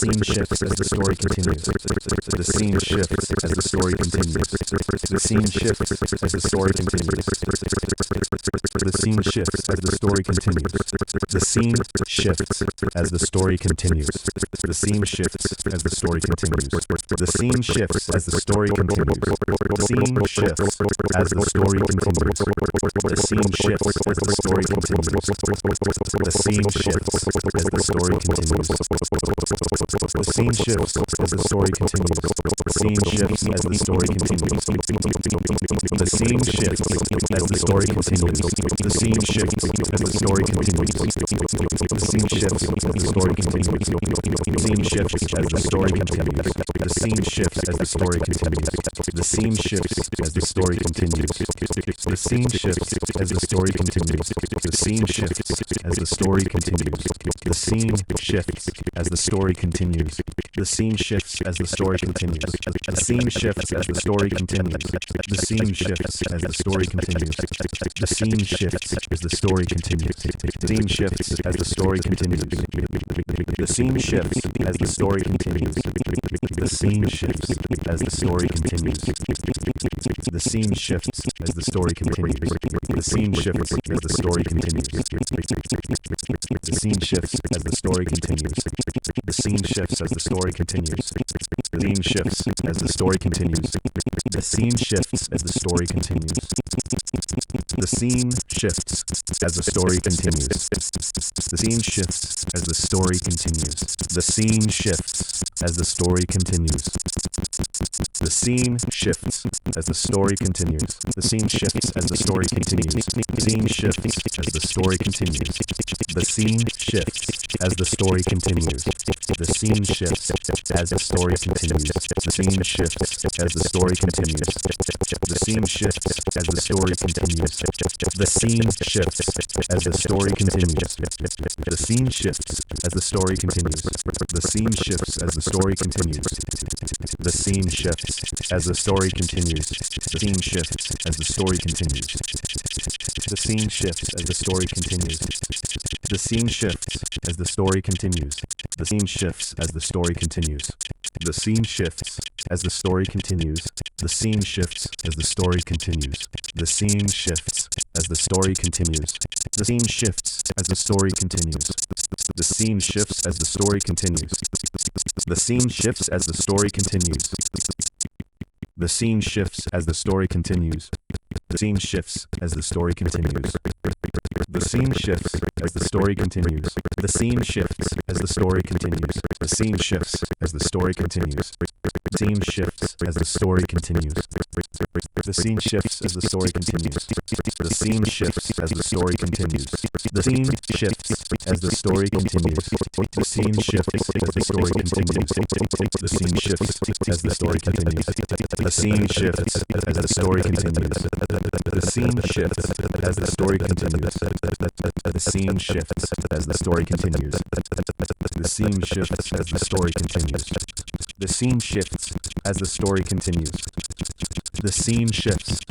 [SPEAKER 2] The scene shifts as the story continues. The scene shifts as the story continues. The scene shifts as the story continues. The scene shifts as the story continues. The scene shifts as the story continues. The scene shifts as the story continues. The scene shifts as the story continues. The scene shifts as the story continues. The scene shifts as the story continues. The scene shifts as the story continues. The scene shifts as the story continues. The scene shifts as the story continues. The scene shifts as the story continues. The scene shifts as the story continues. The scene shifts as the story continues. The scene shifts as the story continues. The scene shifts as the story continues. The scene shifts as the story continues. The scene shifts as the story continues. The scene shifts as the story continues. The scene shifts as the story continues. The scene shifts as the story continues. The scene scene shifts as the story continues. The scene shifts as the story continues. The scene shifts as the story continues. The scene shifts as the story continues. The scene shifts as the story continues. The scene shifts as the story continues. The scene shifts as the story continues. The scene shifts as the story continues. The scene shifts as the story continues. The scene shifts as the story continues. The scene shifts as the story continues. The scene shifts as the story continues. The scene shifts as the story continues. The scene shifts as the story continues. The scene shifts as the story continues. The scene shifts as the story continues. The scene shifts as the story continues. The scene shifts as the story continues. The scene shifts as the story continues. The scene shifts as the story continues. The scene shifts as the story continues. The scene shifts as the story continues. The scene shifts as the story continues. The scene shifts as the story continues. The scene shifts as the story continues. The scene shifts as the story continues. The scene shifts as the story continues. The scene shifts as the story continues. The scene shifts as the story continues. The scene shifts as the story continues. The scene shifts as the story continues. The scene shifts as the story continues. The scene shifts as the story continues. The scene shifts as the story continues. The scene shifts as the story continues. The scene shifts as the story continues. The scene shifts as the story continues. The scene shifts as the story continues. The scene shifts as the story continues. The scene shifts as the story continues. The scene shifts as the story continues. The scene shifts as the story continues. The scene shifts as the story continues. The scene shifts as the story continues. The scene shifts as the story continues. The scene shifts as the story continues. The scene shifts as the story continues. The scene shifts as the story continues. The scene shifts as the story continues. The scene shifts as the story continues. The scene shifts as the story continues. The scene shifts as the story continues. The scene shifts as the story continues. The scene shifts as the story continues. The scene shifts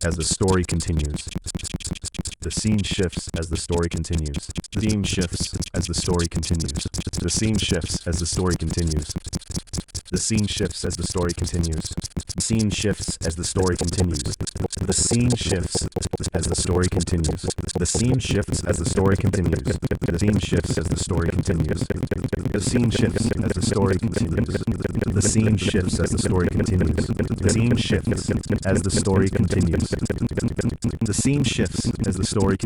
[SPEAKER 2] as the story continues. The scene shifts as the story continues. The scene shifts as the story continues. The scene shifts as the story continues. The scene shifts as the story continues. The scene shifts as the story continues. The scene shifts as the story continues. The scene shifts as the story continues. The scene shifts as the story continues. The scene shifts as the story continues. The scene shifts as the story continues. The scene shifts as the story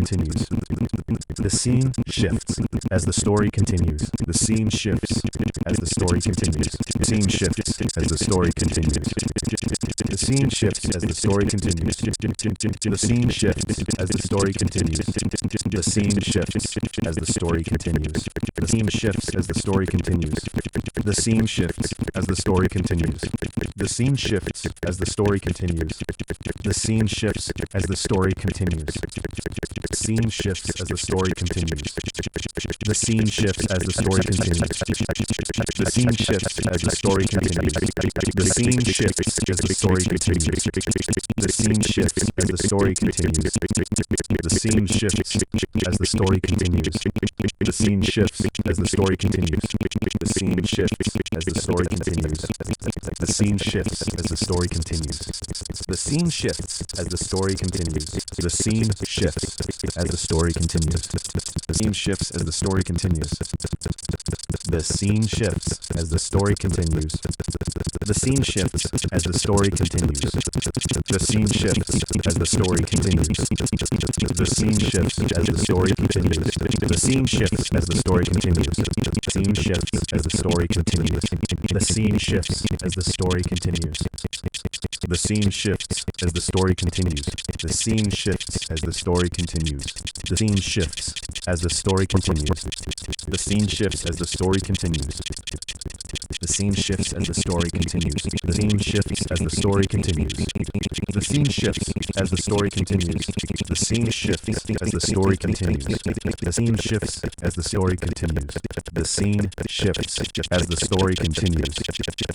[SPEAKER 2] continues. The scene shifts as the story continues. The scene shifts as the story continues. The scene shifts as the story continues. The scene shifts as the story continues. The scene shifts as the story continues. The scene shifts as the story continues. The scene shifts as the story continues. The scene shifts as the story continues. The scene shifts as the story continues. The scene shifts as the story continues. The scene shifts as the story continues. The scene shifts as the story continues. The scene shifts as the story continues. The scene shifts as the story continues. The scene shifts as the story continues. The scene shifts as the story continues. The scene shifts as the story continues. The scene shifts as the story continues. The scene shifts as the story continues. The scene shifts as the story continues. The scene shifts as the story continues. The scene shifts as the story continues. The scene shifts as the story continues. The scene shifts as the story continues. The scene shifts as the story continues. The scene shifts as the story continues. The scene shifts as the story continues. The scene shifts as the story continues. The scene shifts as the story continues. The scene shifts as the story continues. The scene shifts as the story continues. The scene shifts as the story continues. The scene shifts as the story continues. The scene shifts as the story continues. The scene shifts as the story continues. The scene shifts as the story continues. The scene shifts as the story continues. The scene shifts as the story continues.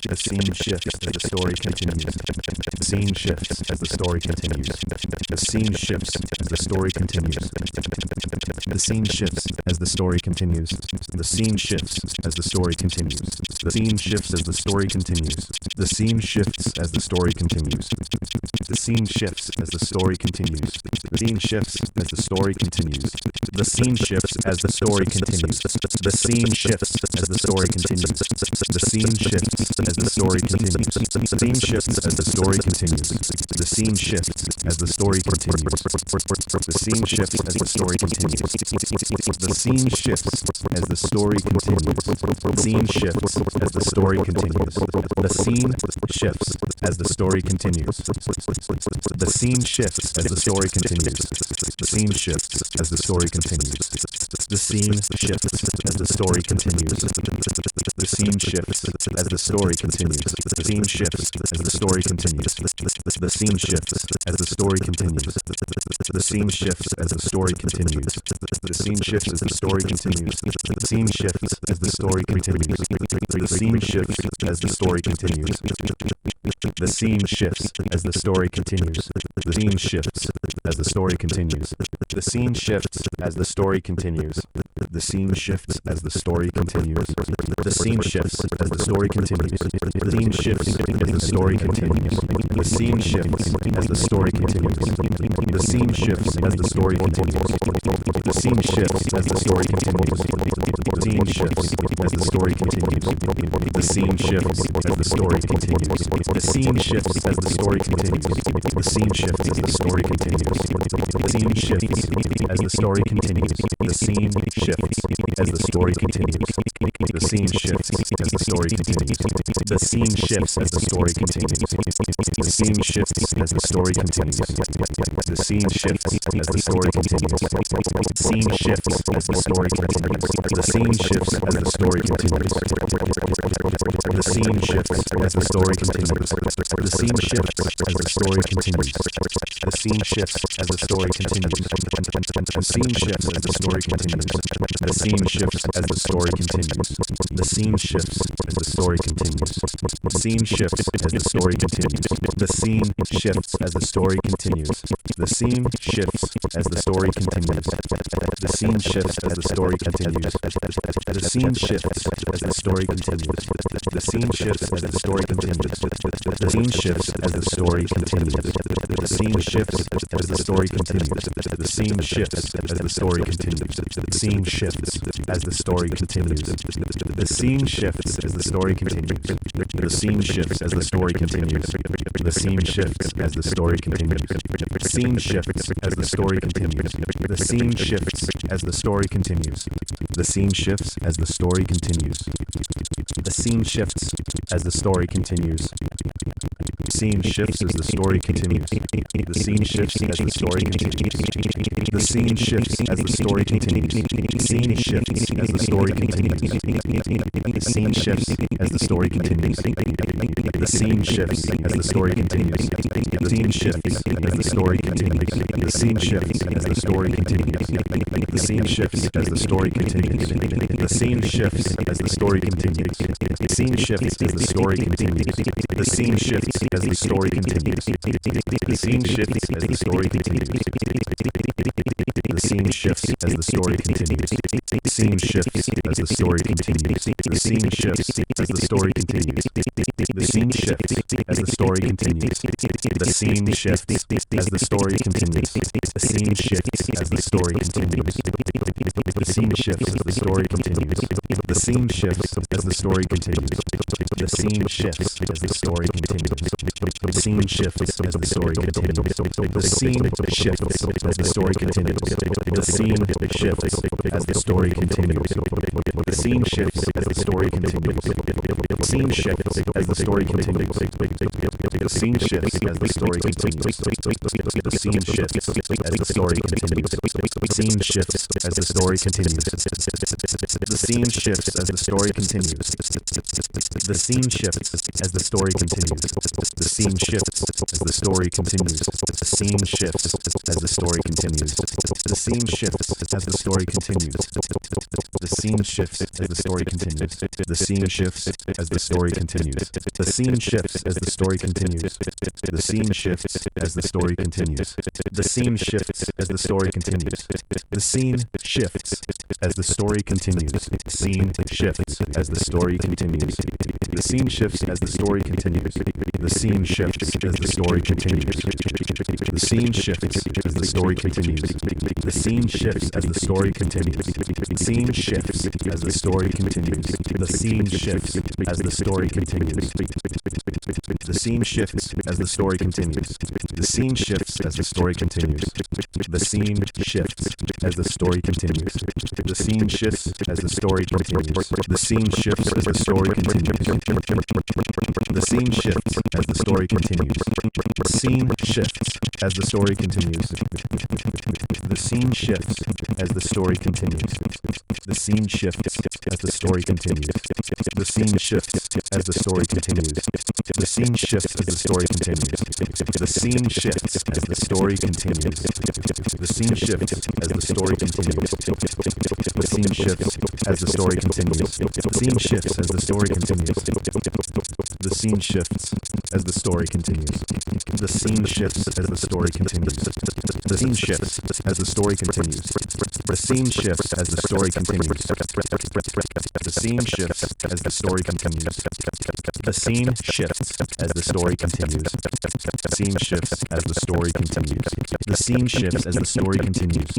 [SPEAKER 2] The scene shifts as the story continues. The scene shifts as the story continues. The scene shifts as the story continues. The scene shifts as the story continues. The scene shifts as the story continues. The scene shifts as the story continues. The scene shifts as the story continues. The scene shifts as the story continues. The scene shifts as the story continues. The scene shifts as the story continues. The scene shifts as the story continues. The scene shifts as the story continues. The scene shifts as the story continues. The scene shifts as the story continues. The scene shifts as the story continues. The scene shifts as the story continues. The scene shifts as the story continues. The scene shifts as the story continues. The scene shifts as the story continues. The scene shifts as the story continues. The scene shifts as the story continues. The scene shifts as the story continues. The scene shifts as the story continues. The scene shifts as the story continues. The scene shifts as the story continues. The scene shifts as the story continues. The scene shifts as the story continues. The scene shifts as the story continues. The scene shifts as the story continues. The scene shifts as the story continues. The scene shifts as the story continues. The scene shifts as the story continues. The scene shifts as the story continues. The scene shifts as the story continues. The scene shifts as the story continues. The scene shifts as the story continues. The scene shifts as the story continues. The scene shifts as the story continues. The scene shifts as the story continues. The scene shifts as the story continues. The scene shifts as the story continues. The scene shifts as the story continues. The scene shifts as the story continues. The scene shifts as the story continues. The scene shifts as the story continues. The scene shifts as the story continues. The scene shifts as the story continues. The scene shifts as the story continues. The scene shifts as the story continues. The scene shifts as the story continues. The scene shifts as the story continues. The scene shifts as the story continues. The scene shifts as the story continues. The scene shifts as the story continues. The scene shifts as the story continues. The scene shifts as the story continues. The scene shifts as the story continues. The scene shifts as the story continues. The scene shifts as the story continues. The scene shifts as the story continues. The scene shifts as the story continues. The scene shifts as the story continues. The scene shifts as the story continues. The scene shifts as the story continues. The scene shifts as the story continues. The scene shifts as the story continues. The scene shifts as the story continues. The scene shifts as the story continues. The scene shifts as the story continues. The scene shifts as the story continues. The scene shifts as the story continues. The scene shifts as the story continues. The scene shifts as the story continues. The scene shifts as the story continues. The scene shifts as the story continues. The scene shifts as the story continues. The scene shifts as the story continues. The scene shifts as the story continues. The scene shifts as the story continues. The scene shifts as the story continues. The scene shifts as the story continues. The scene shifts as the story continues. The scene shifts as the story continues. The scene shifts as the story continues. The scene shifts as the story continues. The scene shifts as the story continues. The scene shifts as the story continues. The scene shifts as the story continues. The scene shifts as the story continues. The scene shifts as the story continues. The scene shifts as the story continues. The scene shifts as the story continues. The scene shifts as the story continues. The scene shifts as the story continues. The scene shifts as the story continues. The scene shifts as the story continues. The scene shifts as the story continues. The scene shifts as the story continues. The scene shifts as the story continues. The scene shifts as the story continues. The scene shifts as the story continues. The scene shifts as the story continues. The scene shifts as the story continues. The scene shifts as the story continues. The scene shifts as the story continues. The scene shifts as the story continues. The scene shifts as the story continues. The scene shifts as the story continues. The scene shifts as the story continues. The scene shifts as the story continues. The scene shifts as the story continues. The scene shifts as the story continues. The scene shifts as the story continues. Scene shifts as the story continues. The scene shifts as the story continues. The scene shifts as the story continues. The scene shifts as the story continues. The scene shifts as the story continues. The scene shifts as the story continues. The scene shifts as the story continues. The scene shifts as the story continues. The scene shifts as the story continues. The scene shifts as the story continues. The scene shifts as the story continues. The scene shifts as the story continues. The scene shifts as the story continues. The scene shifts as the story continues. The scene shifts as the story continues. The scene shifts as the story continues. The scene shifts as the story continues. The scene shifts as the story continues. The scene shifts as the story continues. The scene shifts as the story continues. The scene shifts as the story continues. The scene shifts as the story continues. The scene shifts as the story continues. The scene shifts as the story continues. The scene shifts as the story continues. The scene shifts as the story continues. The scene shifts as the story continues. The scene shifts as the story continues. The scene shifts as the story continues. The scene shifts as the story continues. The scene shifts as the story continues.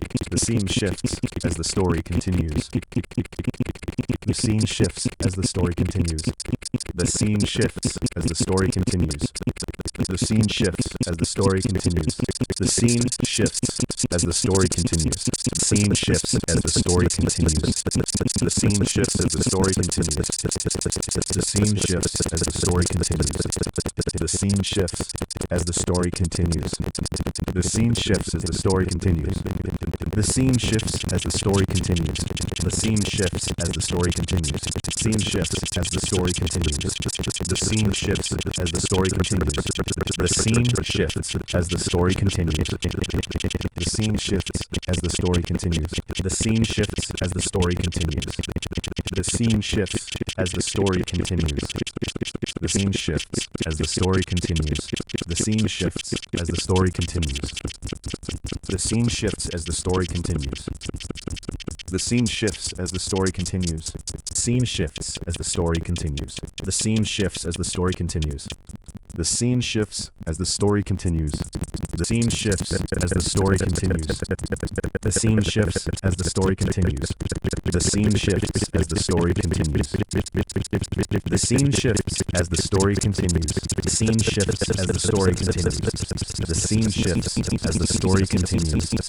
[SPEAKER 2] The scene shifts as the story continues. The scene shifts as the story continues. The scene shifts as the story continues. The scene shifts as the story continues. The scene shifts as the story continues. The scene shifts as the story continues. The scene shifts as the story continues. The scene shifts as the story continues. The scene shifts as the story continues. The scene shifts as the story continues. The scene shifts as the story continues. The scene shifts as the story continues. The scene shifts as the story continues. The scene shifts as the story continues. The scene shifts as the story continues. The scene shifts as the story continues. The scene shifts as the story continues. The scene shifts as the story continues. The scene shifts as the story continues. The scene shifts as the story continues. The scene shifts as the story continues. Scene shifts as the story continues. The scene shifts as the story continues. The scene shifts as the story continues. The scene shifts as the story continues. The scene shifts as the story continues. The scene shifts as the story continues. The scene shifts as the story continues. The scene shifts as the story continues. The scene shifts as the story continues. The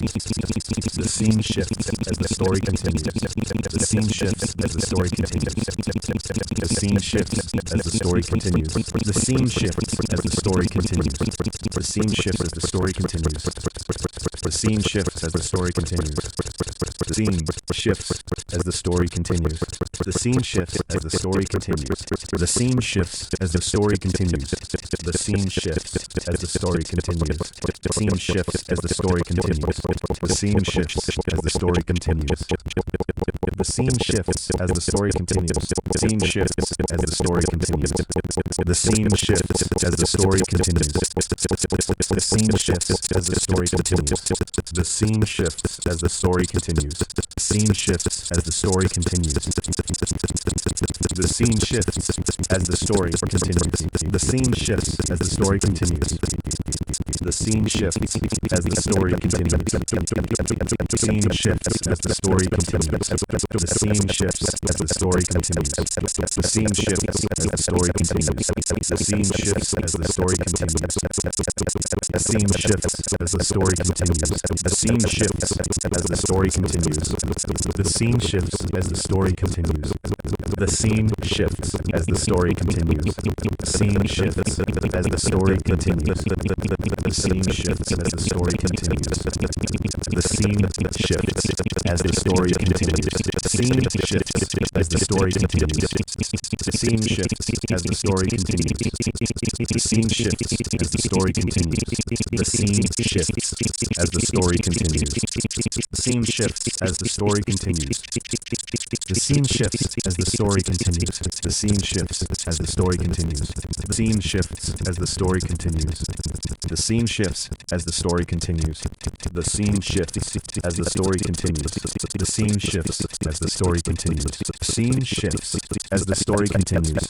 [SPEAKER 2] scene shifts as the story continues. The scene shifts as the story continues. The scene shifts as the story continues. The scene shifts as the story continues. The scene shifts as the story continues. The scene shifts as the story continues. The scene shifts as the story continues. The scene shifts as the story continues. The scene shifts as the story continues. The scene shifts as the story continues. The scene shifts as the story continues. The scene shifts as the story continues. The scene shifts as the story continues. The scene shifts as the story continues. The scene shifts as the story continues. The scene shifts as the story continues. The scene shifts as the story continues. The scene shifts as the story continues. The scene shifts as the story continues. The scene shifts as the story continues. The scene shifts as the story continues. The scene shifts as the story continues. The scene shifts as the story continues. The scene shifts as the story continues. The scene shifts as the story continues. The scene shifts as the story continues. The scene shifts as the story continues. The scene shifts as the story continues. The scene shifts as the story continues. The scene shifts as the story continues. The scene shifts as the story continues. The scene shifts as the story continues. The scene shifts as the story continues. The scene shifts as the story continues. The scene shifts as the story continues. The scene shifts as the story continues. The scene shifts as the story continues. The scene shifts as the story continues. The scene shifts as the story continues. The scene shifts as the story continues. The scene shifts as the story continues. The scene shifts as the story continues. The scene shifts as the story continues. Scene shifts as the story continues.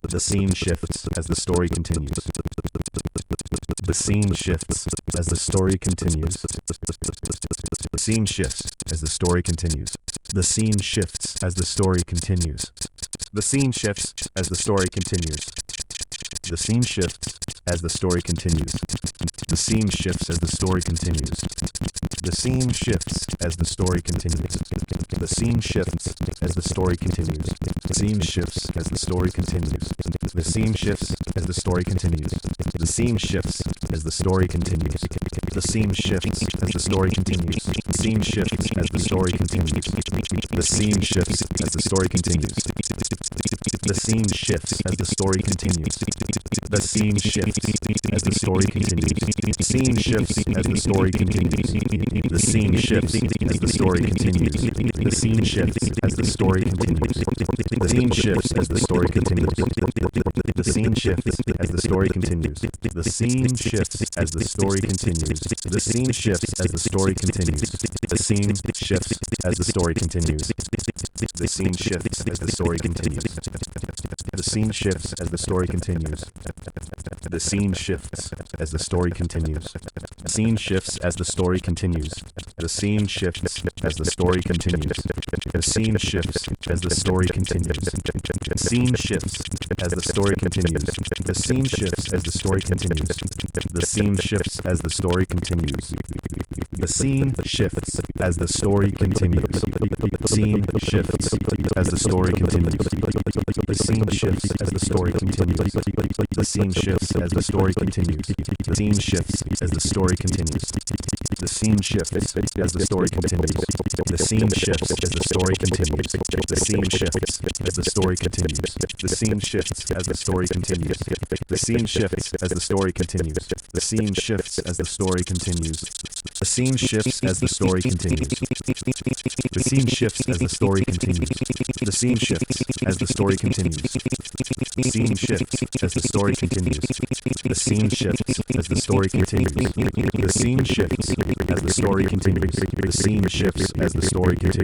[SPEAKER 2] The scene shifts as the story continues. The scene shifts as the story continues. The scene shifts as the story continues. The scene shifts as the story continues. The scene shifts as the story continues. The scene shifts as the story continues. The scene shifts as the story continues. The scene shifts as the story continues. The scene shifts as the story continues. The scene shifts as the story continues. The scene shifts as the story continues. The scene shifts as the story continues. The scene shifts as the story continues. The scene shifts as the story continues. The scene shifts as the story continues. The scene shifts as the story continues. The scene shifts as the story continues. The scene shifts as the story continues. The scene shifts as the story continues. The scene shifts as the story continues. The scene shifts as the story continues. The scene shifts as the story continues. The scene shifts as the story continues. The scene shifts as the story continues. The scene shifts as the story continues. The scene shifts as the story continues. The scene shifts as the story continues. The scene shifts as the story continues. The scene shifts as the story continues. The scene shifts as the story continues. The scene shifts as the story continues. The scene shifts as the story continues. The scene shifts as the story continues. The scene shifts as the story continues. The scene shifts as the story continues. The scene shifts as the story continues. The scene shifts as the story continues. The scene shifts as the story continues. The scene shifts as the story continues. The scene shifts as the story continues. The scene shifts as the story continues. The scene shifts as the story continues. The scene shifts as the story continues. The scene shifts as the story continues. The scene shifts as the story continues. The scene shifts as the story continues. The scene shifts as the story continues. The scene shifts as the story continues. The scene shifts as the story continues. The scene shifts as the story continues. The scene shifts as the story continues. The scene shifts as the story continues. The scene shifts as the story continues. The scene shifts as the story continues. The scene shifts as the story continues. The scene shifts as the story continues. The scene shifts as the story continues.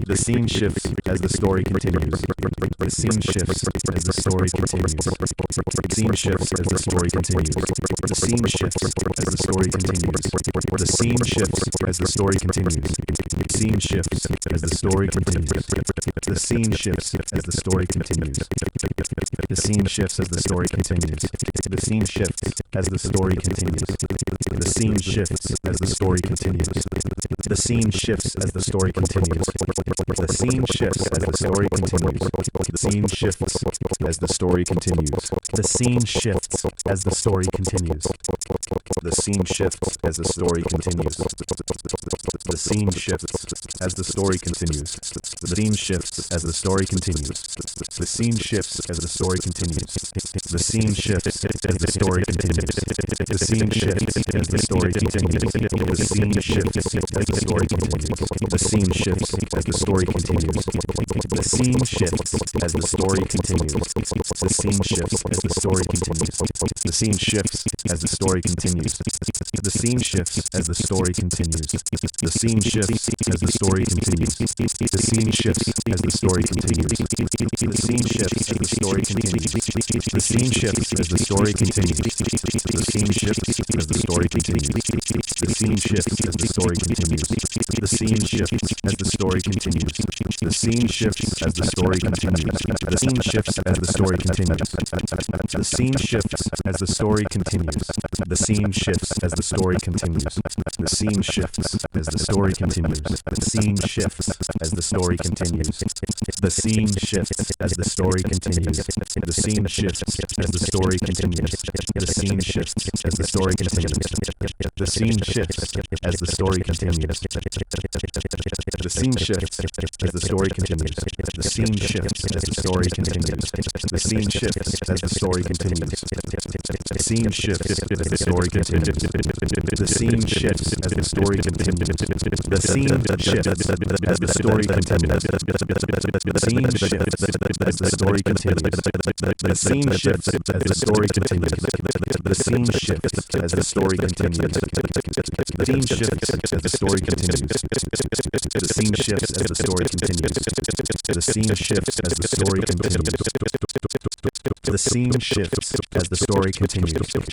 [SPEAKER 2] The scene shifts as the story continues. The scene shifts as the story continues. The scene shifts as the story continues. The scene shifts as the story continues. The scene shifts as the story continues. The scene shifts as the story continues. The scene shifts as the story continues. The scene shifts as the story continues. The scene shifts as the story continues. The scene shifts as the story continues. The scene shifts as the story continues. The scene shifts as the story continues. The scene shifts as the story continues. The scene shifts as the story continues. The scene shifts as the story continues. The scene shifts as the story continues. The scene shifts as the story continues. The scene shifts as the story continues. The scene shifts as the story continues. The scene shifts as the story continues. The scene shifts as the story continues. The scene shifts as the story continues. The scene shifts as the story continues. The scene shifts as the story continues. The scene shifts as the story continues. The scene shifts as the story continues. The scene shifts as the story continues. The scene shifts as the story continues. The scene shifts as the story continues. The scene shifts as the story continues. The scene shifts as the story continues. The scene shifts as the story continues. The scene shifts as the story continues. The scene shifts as the story continues. The scene shifts as the story continues. The scene shifts as the story continues. The scene shifts as the story continues. The scene shifts as the story continues. The scene shifts as the story continues. The scene shifts as the story continues. The scene shifts as the story continues. The scene shifts as the story continues. The scene shifts as the story continues. The scene shifts as the story continues. The scene shifts as the story continues. The scene shifts as the story continues. The scene shifts as the story continues. The scene shifts as the story continues. The scene shifts as the story continues. The scene shifts as the story continues. The scene shifts as the story continues. The scene shifts as the story continues. The scene shifts as the story continues. The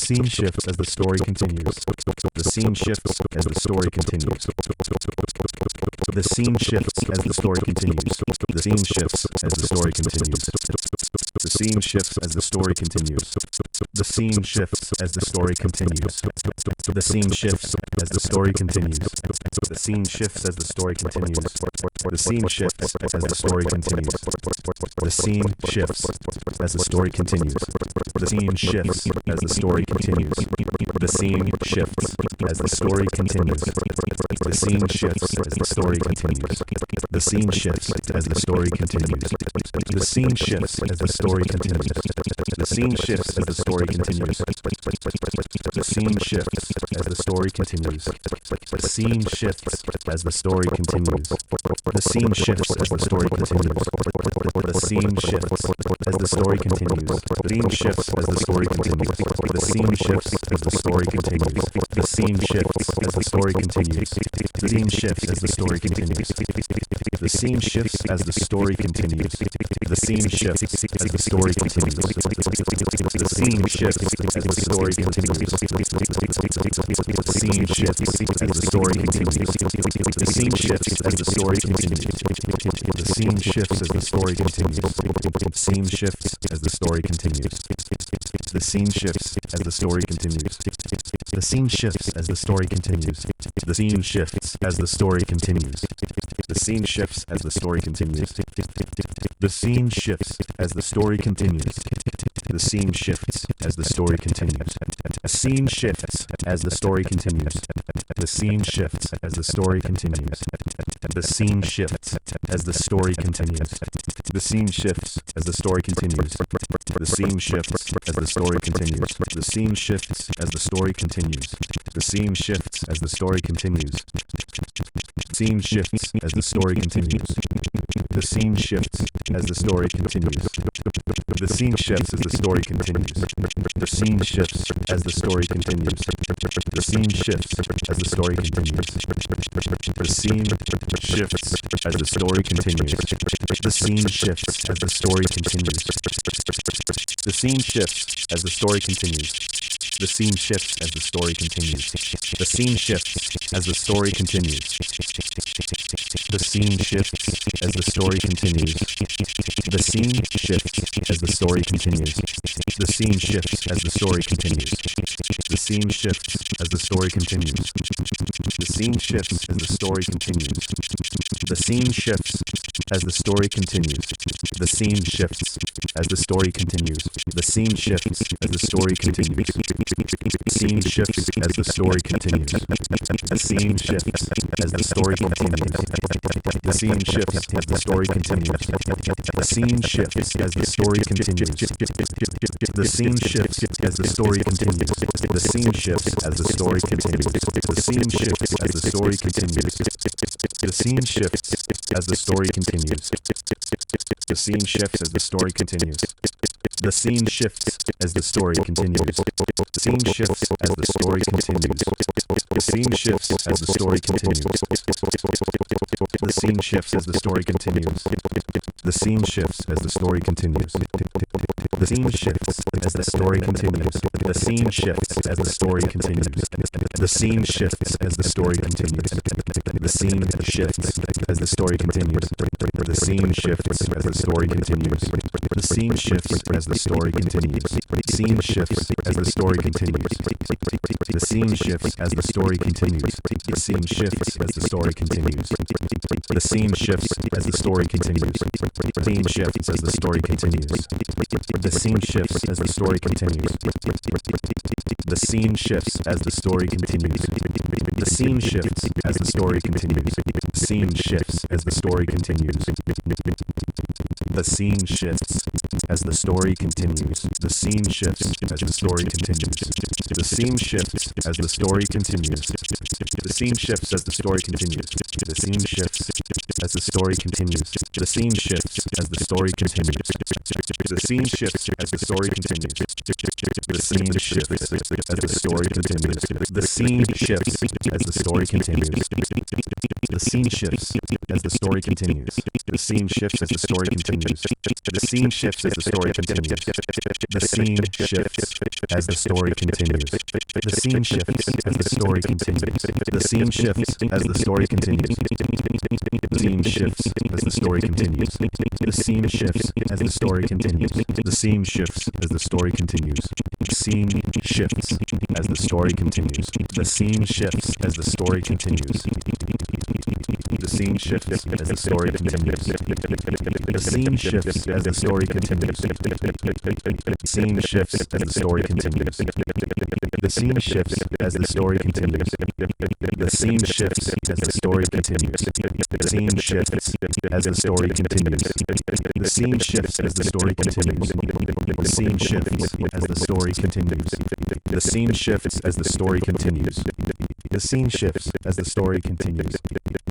[SPEAKER 2] scene shifts as the story continues. The scene shifts as the story continues. The scene shifts as the story continues. The scene shifts as the story continues. The scene shifts as the story continues. The scene shifts as the story continues. The scene shifts as the story continues. The scene shifts as the story continues. The scene shifts as the story continues. The scene shifts as the story continues. The scene shifts as the story continues. The scene shifts as the story continues. The scene shifts as the story continues. The scene shifts as the story continues. The scene shifts as the story continues. The scene shifts as the story continues. The scene shifts as the story continues. The scene shifts as the story continues. The scene shifts as the story continues. The scene shifts as the story continues. The scene shifts as the story continues. The scene shifts as the story continues. The scene shifts as the story continues. The scene shifts as the story continues. The scene shifts as the story continues. The scene shifts as the story continues. The scene shifts as the story continues. The scene shifts as the story continues. The scene shifts as the story continues. The scene shifts as the story continues. The scene shifts as the story continues. The scene shifts as the story continues. The scene shifts as the story continues. The scene shifts as the story continues. The scene shifts as the story continues. The scene shifts as the story continues. The scene shifts as the story continues. The scene shifts as the story continues. The scene shifts as the story continues. The scene shifts as the story continues. The scene shifts as the story continues. The scene shifts as the story continues. The scene shifts as the story continues. The scene shifts as the story continues. The scene shifts as the story continues. The scene shifts as the story continues. The scene shifts as the story continues. The scene shifts as the story continues. The scene shifts as the story continues. The scene shifts as the story continues. The scene shifts as the story continues. The scene shifts as the story continues. The scene shifts as the story continues. The scene shifts as the story continues. The scene shifts as the story continues. The scene shifts as the story continues. The scene shifts as the story continues. The scene shifts as the story continues. The scene shifts as the story continues. The scene shifts as the story continues. The scene shifts as the story continues. The scene shifts as the story continues. The scene shifts as the story continues. The scene shifts as the story continues. The scene shifts as the story continues. The scene shifts as the story continues. The scene shifts as the story continues. The scene shifts as the story continues. The scene shifts as the story continues. The scene shifts as the story continues. The scene shifts as the story continues. The scene shifts as the story continues. The scene shifts as the story continues. The scene shifts as the story continues. The scene shifts as the story continues. The scene shifts as the story continues. The scene shifts as the story continues. The scene shifts as the story continues. The scene shifts as the story continues. The scene shifts as the story continues. Scene shifts as the story continues. The scene shifts as the story continues. The scene shifts as the story continues. The scene shifts as the story continues. Scene shifts as the story continues. The scene shifts as the story continues. The scene shifts as the story continues. The scene shifts as the story continues. Scene shifts as the story continues. The scene shifts as the story continues. The scene shifts as the story continues. The scene shifts as the story continues. The scene shifts as the story continues. The scene shifts as the story continues. The scene shifts as the story continues. The scene shifts as the story continues. The scene shifts as the story continues. The scene shifts as the story continues. The scene shifts as the story continues. The scene shifts as the story continues. The scene shifts as the story continues. The scene shifts as the story continues. The scene shifts as the story continues. The scene shifts as the story continues. The scene shifts as the story continues. The scene shifts as the story continues. The scene shifts as the story continues. The scene shifts as the story continues. The scene shifts as the story continues. The scene shifts as the story continues. The scene shifts as the story continues. The scene shifts as the story continues. The scene shifts as the story continues. The scene shifts as the story continues. The scene shifts as the story continues. The scene shifts as the story continues. The scene shifts as the story continues. The scene shifts as the story continues. The scene shifts as the story continues. The scene shifts as the story continues. The scene shifts as the story continues.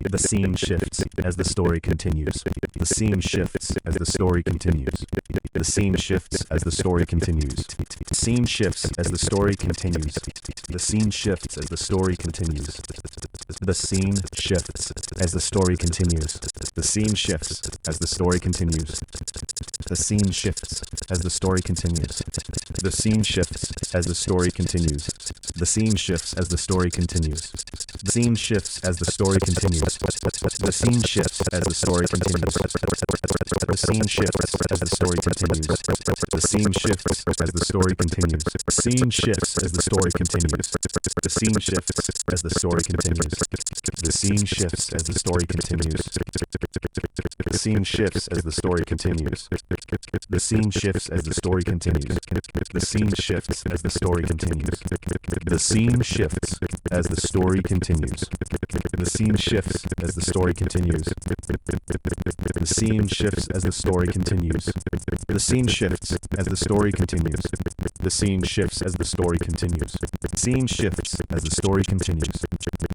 [SPEAKER 2] The scene shifts as the story continues. The scene shifts as the story continues. The scene shifts as the story continues. The scene shifts as the story continues. The scene shifts as the story continues. The scene shifts as the story continues. The scene shifts as the story continues. The scene shifts as the story continues. The scene shifts as the story continues. The scene shifts as the story continues. The scene shifts as the story continues. The scene shifts as the story continues. The scene shifts as the story continues. The scene shifts as the story continues. The scene shifts as the story continues. The scene shifts as the story continues. The scene shifts as the story continues. The scene shifts as the story continues. The scene shifts as the story continues. The scene shifts as the story continues. The scene shifts as the story continues. The scene shifts as the story continues. The scene shifts as the story continues. The scene shifts as the story continues.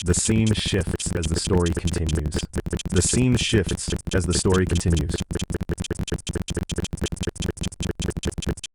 [SPEAKER 2] The scene shifts as the story continues. The scene shifts as the story continues.